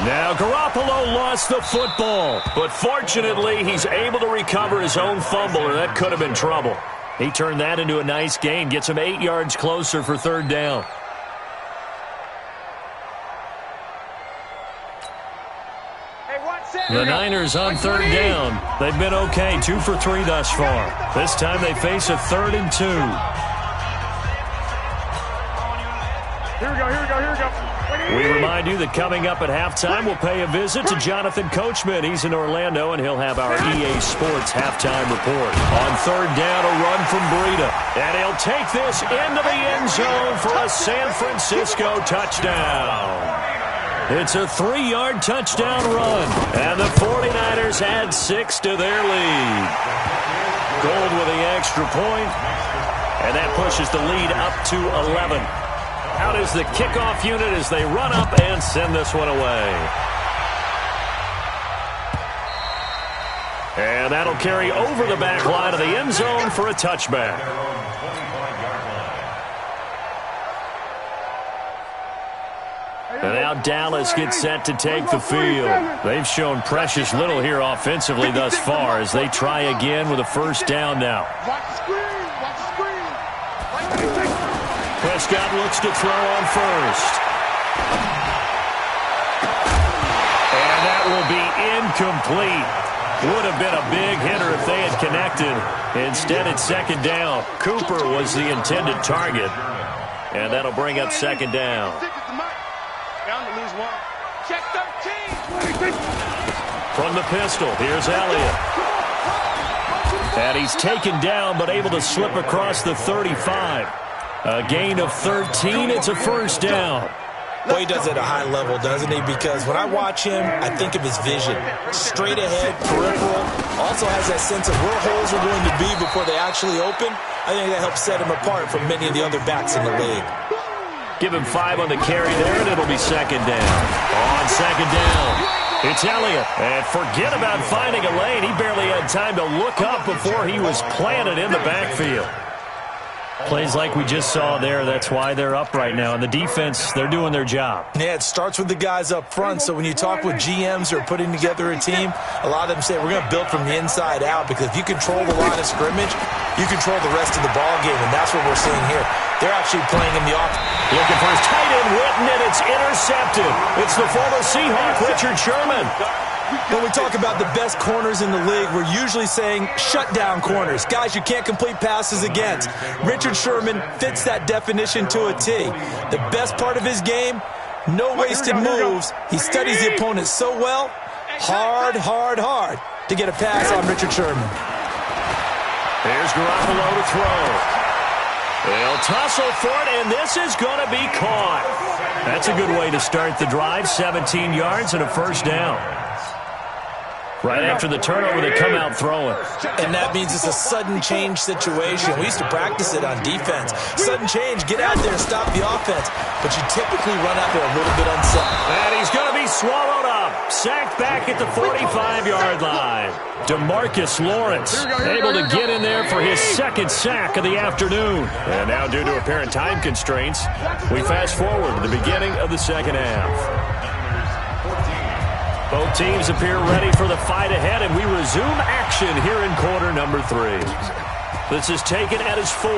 Now Garoppolo lost the football. But fortunately, he's able to recover his own fumble, or that could have been trouble. He turned that into a nice gain. Gets him 8 yards closer for third down. The Niners on third down. They've been okay, 2 for 3 thus far. This time they face a 3rd and 2. Here we go. We remind you that coming up at halftime, we'll pay a visit to Jonathan Coachman. He's in Orlando, and he'll have our EA Sports halftime report. On third down, a run from Breida. And he'll take this into the end zone for a San Francisco touchdown. It's a 3-yard touchdown run. And the 49ers add 6 to their lead. Gold with the extra point. And that pushes the lead up to 11. Out is the kickoff unit as they run up and send this one away. And that'll carry over the back line of the end zone for a touchback. And now Dallas gets set to take the field. They've shown precious little here offensively thus far as they try again with a first down now. Prescott looks to throw on first. And that will be incomplete. Would have been a big hitter if they had connected. Instead, it's second down. Cooper was the intended target. And that'll bring up second down. Bound to lose one. Check 13. From the pistol, here's Elliott. And he's taken down, but able to slip across the 35. A gain of 13. It's a first down. Well, he does it at a high level, doesn't he? Because when I watch him, I think of his vision. Straight ahead, peripheral. Also has that sense of where holes are going to be before they actually open. I think that helps set him apart from many of the other backs in the league. Give him 5 on the carry there, and it'll be second down. On second down, it's Elliott. And forget about finding a lane. He barely had time to look up before he was planted in the backfield. Plays like we just saw there. That's why they're up right now. And the defense, they're doing their job. Yeah, it starts with the guys up front. So when you talk with GMs who are putting together a team, a lot of them say we're going to build from the inside out, because if you control the line of scrimmage, you control the rest of the ball game, and that's what we're seeing here. They're actually playing in the off. Looking for his tight end, Witten, and it's intercepted. It's the former Seahawk, Richard Sherman. When we talk about the best corners in the league, we're usually saying shutdown corners, guys you can't complete passes against. Richard Sherman fits that definition to a T. The best part of his game, no wasted moves. He studies the opponent so well, hard to get a pass on Richard Sherman. There's Garoppolo to throw. They'll tussle for it, and this is going to be caught. That's a good way to start the drive. 17 yards and a first down. Right after the turnover, they come out throwing. And that means it's a sudden change situation. We used to practice it on defense. Sudden change, get out there and stop the offense. But you typically run out there a little bit unset. And he's going to be swallowed up. Sacked back at the 45-yard line. DeMarcus Lawrence able to get in there for his second sack of the afternoon. And now, due to apparent time constraints, we fast forward to the beginning of the second half. Both teams appear ready for the fight ahead, and we resume action here in quarter number 3. This is taken at his 4.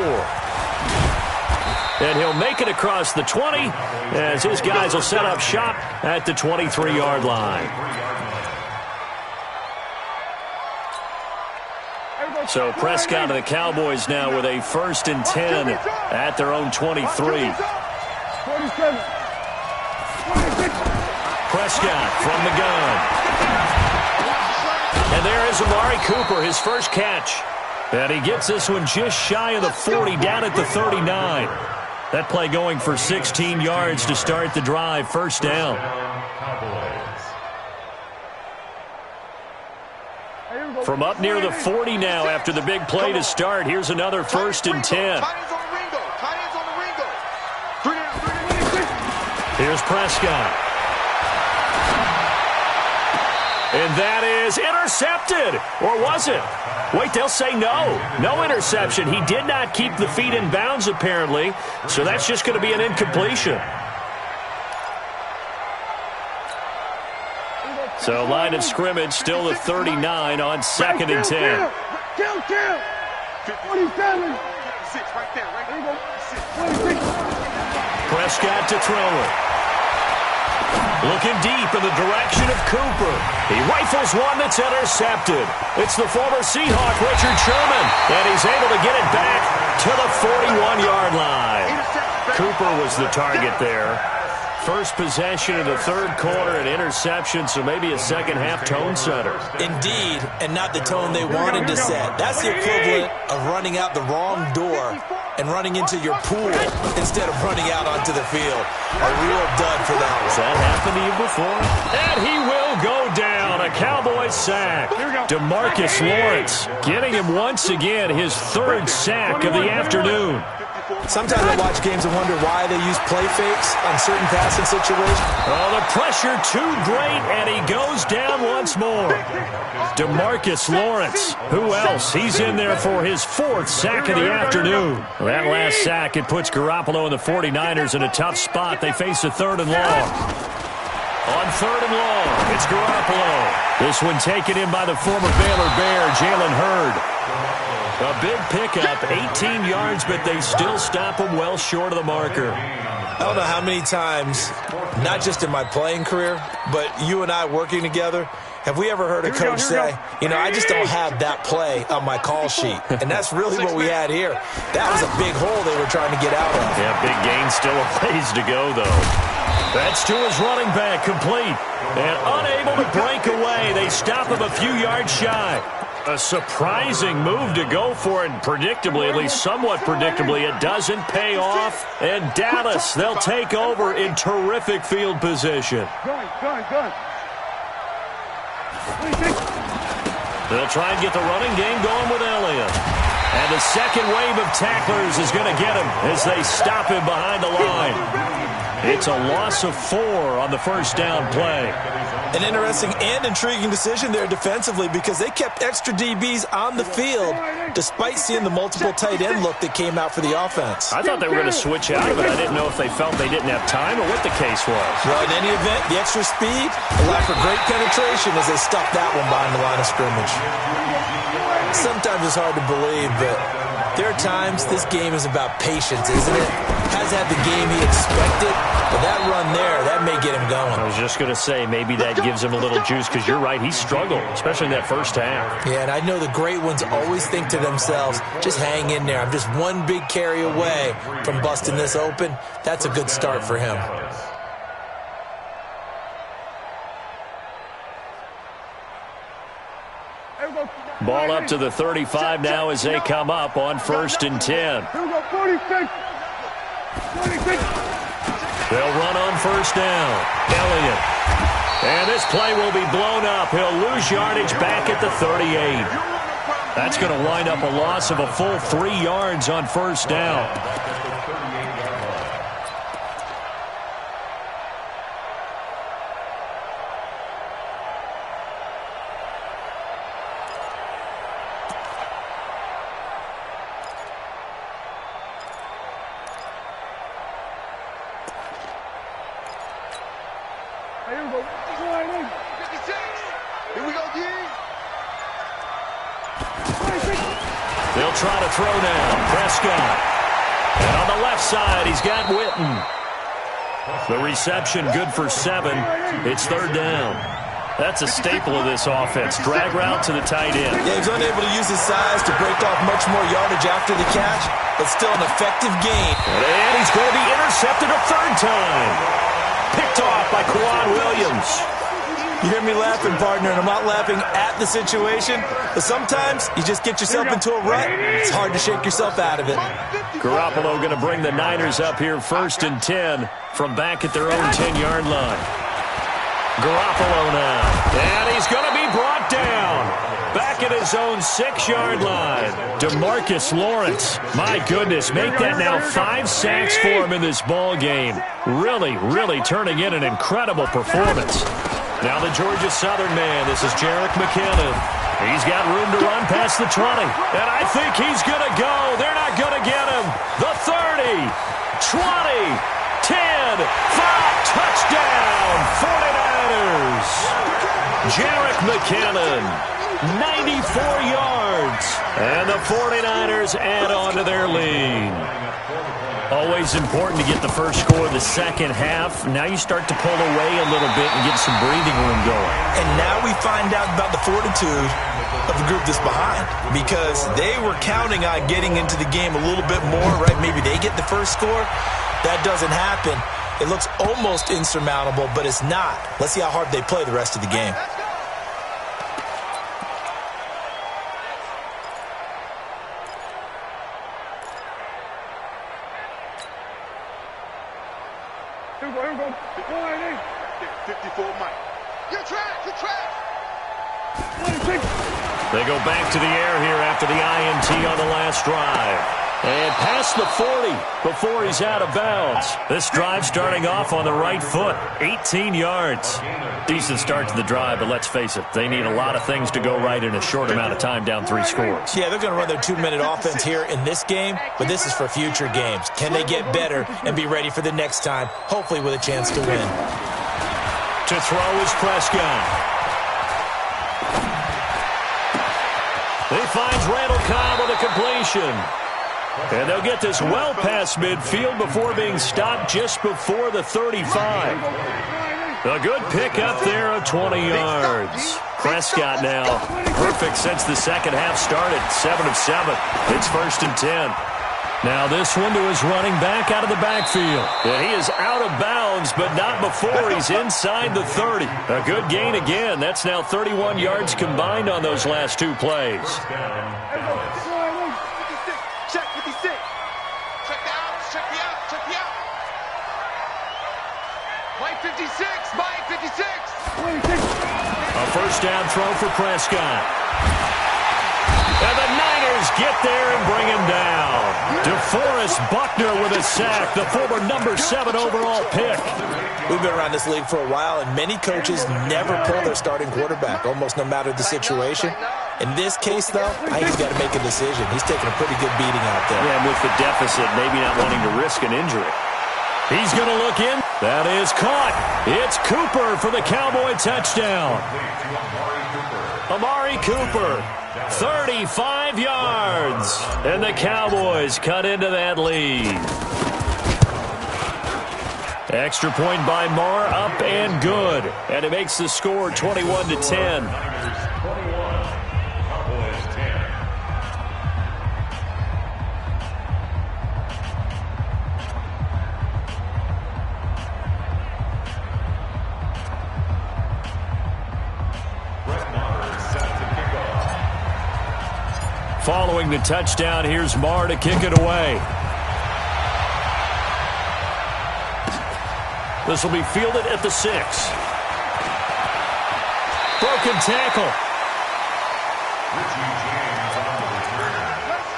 And he'll make it across the 20 as his guys will set up shop at the 23-yard line. So Prescott and the Cowboys now with a 1st and 10 at their own 23. 47. Prescott from the gun. And there is Amari Cooper, his first catch. And he gets this one just shy of the 40, down at the 39. That play going for 16 yards to start the drive, first down. From up near the 40 now after the big play to start. Here's another 1st and 10. Here's Prescott. And that is intercepted. Or was it? Wait, they'll say no. No interception. He did not keep the feet in bounds, apparently. So that's just going to be an incompletion. So line of scrimmage still the 39 on 2nd and 10. 47. Prescott to throw it. Looking deep in the direction of Cooper. He rifles one that's intercepted. It's the former Seahawk, Richard Sherman. And he's able to get it back to the 41-yard line. Cooper was the target there. First possession of the 3rd quarter, an interception, so maybe a second-half tone setter. Indeed, and not the tone they wanted to set. That's the equivalent of running out the wrong door and running into your pool instead of running out onto the field. A real dud for that one. Has that happened to you before? And he will go down. A Cowboys sack. DeMarcus Lawrence getting him once again his 3rd sack of the afternoon. Sometimes I watch games and wonder why they use play fakes on certain passing situations. Oh, the pressure too great, and he goes down once more. DeMarcus Lawrence. Who else? He's in there for his 4th sack of the afternoon. That last sack, it puts Garoppolo and the 49ers in a tough spot. They face a 3rd and long. On 3rd and long, it's Garoppolo. This one taken in by the former Baylor Bear, Jalen Hurd. A big pickup, 18 yards, but they still stop him well short of the marker. I don't know how many times, not just in my playing career, but you and I working together, Have we ever heard a coach say, you know, I just don't have that play on my call sheet? And that's really what we had here. That was a big hole they were trying to get out of. Yeah, big gain, still a ways to go, though. That's to his running back, complete. And unable to break away. They stop him a few yards shy. A surprising move to go for it, predictably, at least somewhat predictably. It doesn't pay off. And Dallas, they'll take over in terrific field position. They'll try and get the running game going with Elliott. And the second wave of tacklers is going to get him as they stop him behind the line. It's a loss of 4 on the first down play. An interesting and intriguing decision there defensively because they kept extra DBs on the field despite seeing the multiple tight end look that came out for the offense. I thought they were going to switch out of it. I didn't know if they felt they didn't have time or what the case was. Well, in any event, the extra speed allowed for great penetration as they stuffed that one behind the line of scrimmage. Sometimes it's hard to believe, but there are times this game is about patience, isn't it? Has had the game he expected, but that run there, that may get him going. I was just going to say, maybe that gives him a little juice because you're right, he struggled, especially in that first half. Yeah, and I know the great ones always think to themselves, just hang in there. I'm just one big carry away from busting this open. That's a good start for him. Ball up to the 35 now as they come up on 1st and 10. Here we go, 46. 46. They'll run on 1st down. Elliott. And this play will be blown up. He'll lose yardage back at the 38. That's going to wind up a loss of a full 3 yards on 1st down. They'll try to throw now. Prescott. And on the left side, he's got Witten. The reception good for 7. It's 3rd down. That's a staple of this offense. Drag route to the tight end. Yeah, he was unable to use his size to break off much more yardage after the catch, but still an effective gain. And he's going to be intercepted a 3rd time. Picked off by Quan Williams. You hear me laughing, partner, and I'm not laughing at the situation, but sometimes you just get yourself into a rut. It's hard to shake yourself out of it. Garoppolo going to bring the Niners up here 1st and 10 from back at their own 10-yard line. Garoppolo now. And he's going to be brought down. Back at his own 6-yard line. DeMarcus Lawrence. My goodness, make that now 5 sacks for him in this ball game. Really, really turning in an incredible performance. Now the Georgia Southern man. This is Jerick McKinnon. He's got room to run past the 20. And I think he's going to go. They're not going to get him. The 30, 20, 10, 5, touchdown, 49ers. Jerick McKinnon, 94 yards. And the 49ers add on to their lead. Always important to get the first score of the second half. Now you start to pull away a little bit and get some breathing room going. And now we find out about the fortitude of the group that's behind, because they were counting on getting into the game a little bit more, right? Maybe they get the first score. That doesn't happen. It looks almost insurmountable, but it's not. Let's see how hard they play the rest of the game. Here we go. 54 Mike. Your track. 26. They go back to the air here after the INT on the last drive. And past the 40 before he's out of bounds. This drive starting off on the right foot. 18 yards. Decent start to the drive, but let's face it, they need a lot of things to go right in a short amount of time, down 3 scores. Yeah, they're going to run their 2-minute offense here in this game, but this is for future games. Can they get better and be ready for the next time, hopefully with a chance to win? To throw is Prescott. He finds Randall Cobb with a completion. And they'll get this well past midfield before being stopped just before the 35. A good pickup there of 20 yards. Prescott now, perfect since the second half started, 7 of 7. It's 1st and 10. Now this one to his running back out of the backfield. And he is out of bounds, but not before he's inside the 30. A good gain again. That's now 31 yards combined on those last 2 plays. Check 56. Check the outs. Check the outs. Check the outs. Mike 56. Mike 56. A first down throw for Prescott. And the Niners get there and bring him down. DeForest Buckner with a sack, the former number 7 overall pick. We've been around this league for a while, and many coaches never pull their starting quarterback, almost no matter the situation. In this case, though, I think he's got to make a decision. He's taking a pretty good beating out there. Yeah, and with the deficit, maybe not wanting to risk an injury. He's going to look in. That is caught. It's Cooper for the Cowboy touchdown. Amari Cooper, 35 yards. And the Cowboys cut into that lead. Extra point by Marr, up and good. And it makes the score 21-10. Following the touchdown, here's Marr to kick it away. This will be fielded at the 6. Broken tackle. Richie James on the return.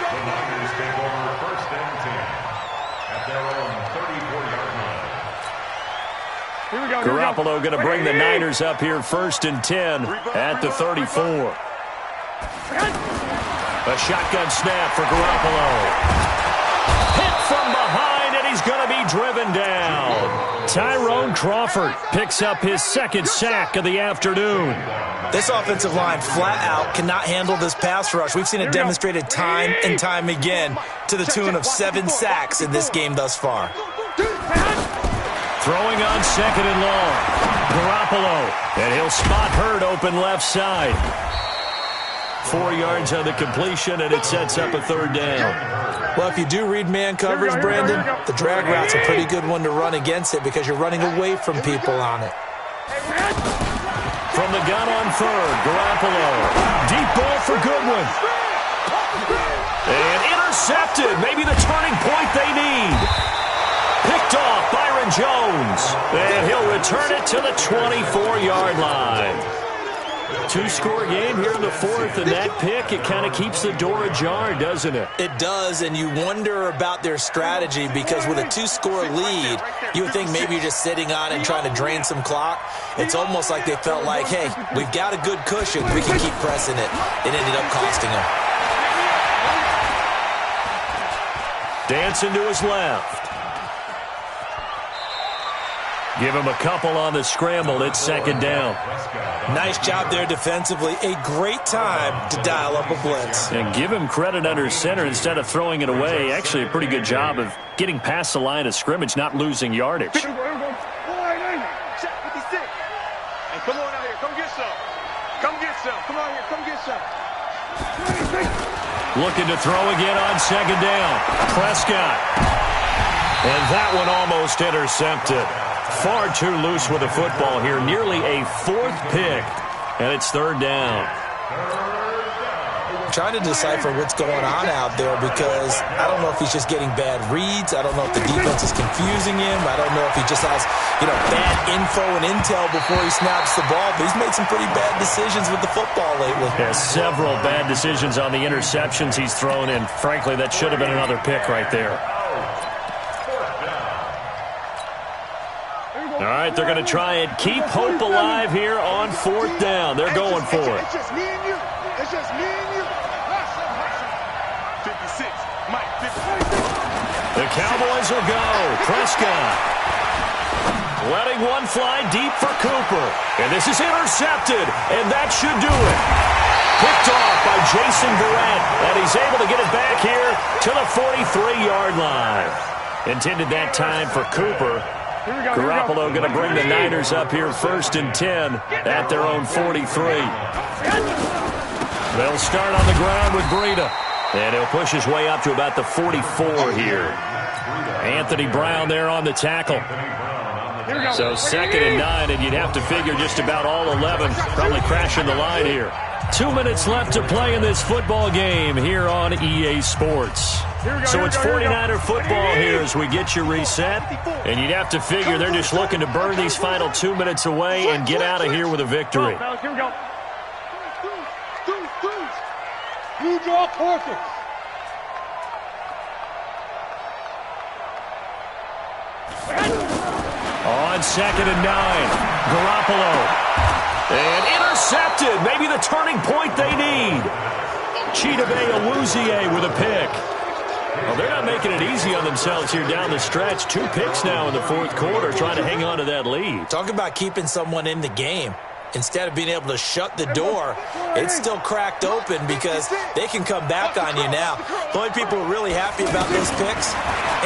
The Niners take over 1st and 10 at their own 34-yard line. Here we go. Garoppolo going to bring the Niners up here 1st and 10 at the 34. A shotgun snap for Garoppolo. Hit from behind, and he's going to be driven down. Tyrone Crawford picks up his 2nd sack of the afternoon. This offensive line flat out cannot handle this pass rush. We've seen it demonstrated time and time again to the tune of 7 sacks in this game thus far. Throwing on 2nd and long. Garoppolo, and he'll spot Hurd open left side. 4 yards on the completion, and it sets up a 3rd down. Well, if you do read man coverage, Brandon, the drag route's a pretty good one to run against it because you're running away from people on it. From the gun on 3rd, Garoppolo. Deep ball for Goodwin. And intercepted. Maybe the turning point they need. Picked off Byron Jones. And he'll return it to the 24-yard line. 2-score game here in the 4th, and that pick, it kind of keeps the door ajar, doesn't it? It does, and you wonder about their strategy because with a 2-score lead, you would think maybe you're just sitting on it and trying to drain some clock. It's almost like they felt like, hey, we've got a good cushion. We can keep pressing it. It ended up costing them. Dancing to his left. Give him a couple on the scramble. It's 2nd down. Nice job there defensively. A great time to dial up a blitz. And give him credit under center instead of throwing it away. Actually, a pretty good job of getting past the line of scrimmage, not losing yardage. Check 56. Hey, come on out here. Come get some. Come get some. Come on here. Come get some. Looking to throw again on 2nd down. Prescott. And that one almost intercepted. Far too loose with the football here. Nearly a 4th pick. And it's 3rd down. I'm trying to decipher what's going on out there because I don't know if he's just getting bad reads. I don't know if the defense is confusing him. I don't know if he just has, bad info and intel before he snaps the ball. But he's made some pretty bad decisions with the football lately. Yeah, several bad decisions on the interceptions he's thrown in. Frankly, that should have been another pick right there. All right, they're going to try and keep hope alive here on 4th down. They're going for it. It's just me and you. It's just me and you. 56. Mike, 56. The Cowboys will go. Prescott. Letting one fly deep for Cooper. And this is intercepted. And that should do it. Picked off by Jason Verrett. And he's able to get it back here to the 43-yard line. Intended that time for Cooper. Garoppolo going to bring the Niners up here 1st and 10 at their own 43. They'll start on the ground with Breida. And he'll push his way up to about the 44 here. Anthony Brown there on the tackle. So 2nd and 9, and you'd have to figure just about all 11 probably crashing the line here. 2 minutes left to play in this football game here on EA Sports. So it's 49er football here as we get you reset. And you'd have to figure they're just looking to burn these final 2 minutes away and get out of here with a victory. Here we go. You draw portraits. On 2nd and 9, Garoppolo. And intercepted. Maybe the turning point they need. Chidobe Awuzie with a pick. Well, they're not making it easy on themselves here down the stretch. 2 picks now in the 4th quarter, trying to hang on to that lead. Talk about keeping someone in the game. Instead of being able to shut the door, it's still cracked open because they can come back on you now. The only people who are really happy about those picks,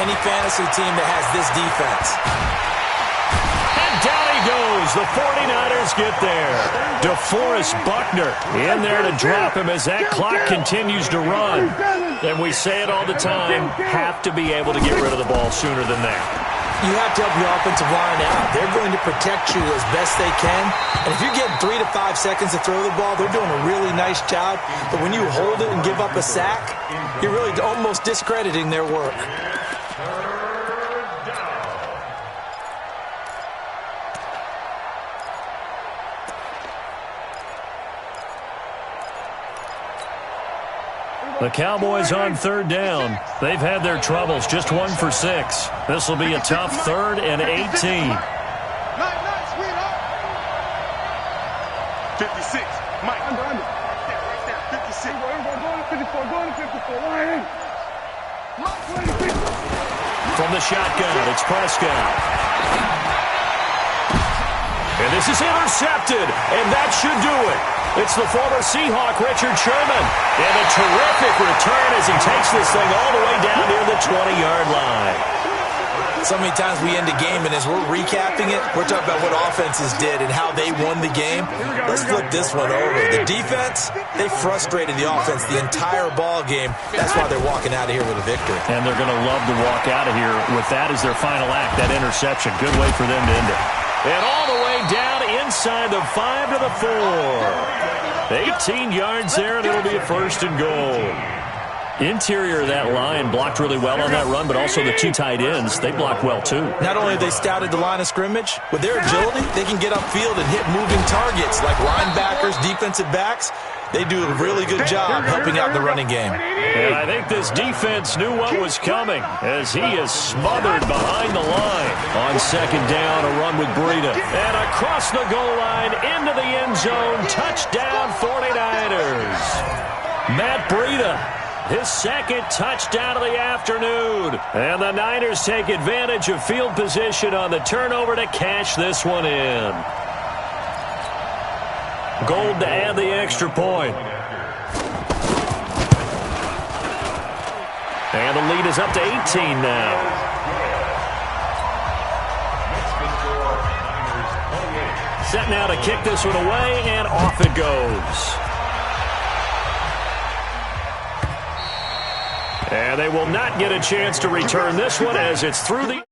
any fantasy team that has this defense. And down he goes. The 49ers get there. DeForest Buckner in there to drop him as that clock continues to run. And we say it all the time, have to be able to get rid of the ball sooner than that. You have to help your offensive line out. They're going to protect you as best they can. And if you're getting 3 to 5 seconds to throw the ball, they're doing a really nice job. But when you hold it and give up a sack, you're really almost discrediting their work. The Cowboys on 3rd down. They've had their troubles, just 1 for 6. This will be a tough 3rd and 18. 56. Mike. 56. Go to 54. From the shotgun, it's Prescott. And this is intercepted, and that should do it. It's the former Seahawk, Richard Sherman. And a terrific return as he takes this thing all the way down near the 20-yard line. So many times we end a game, and as we're recapping it, we're talking about what offenses did and how they won the game. Let's flip this one over. The defense, they frustrated the offense the entire ball game. That's why they're walking out of here with a victory. And they're going to love to walk out of here with that as their final act, that interception. Good way for them to end it. And all the way down inside the 5 to the 4. 18 yards there, and it'll be a 1st and goal. Interior of that line blocked really well on that run, but also the 2 tight ends, they blocked well too. Not only have they scouted the line of scrimmage, with their agility, they can get upfield and hit moving targets like linebackers, defensive backs. They do a really good job helping out in the running game. And I think this defense knew what was coming as he is smothered behind the line. On 2nd down, a run with Breida. And across the goal line, into the end zone, touchdown 49ers. Matt Breida, his 2nd touchdown of the afternoon. And the Niners take advantage of field position on the turnover to cash this one in. Gold to add the extra point. And the lead is up to 18 now. Set now to kick this one away, and off it goes. And they will not get a chance to return this one as it's through the...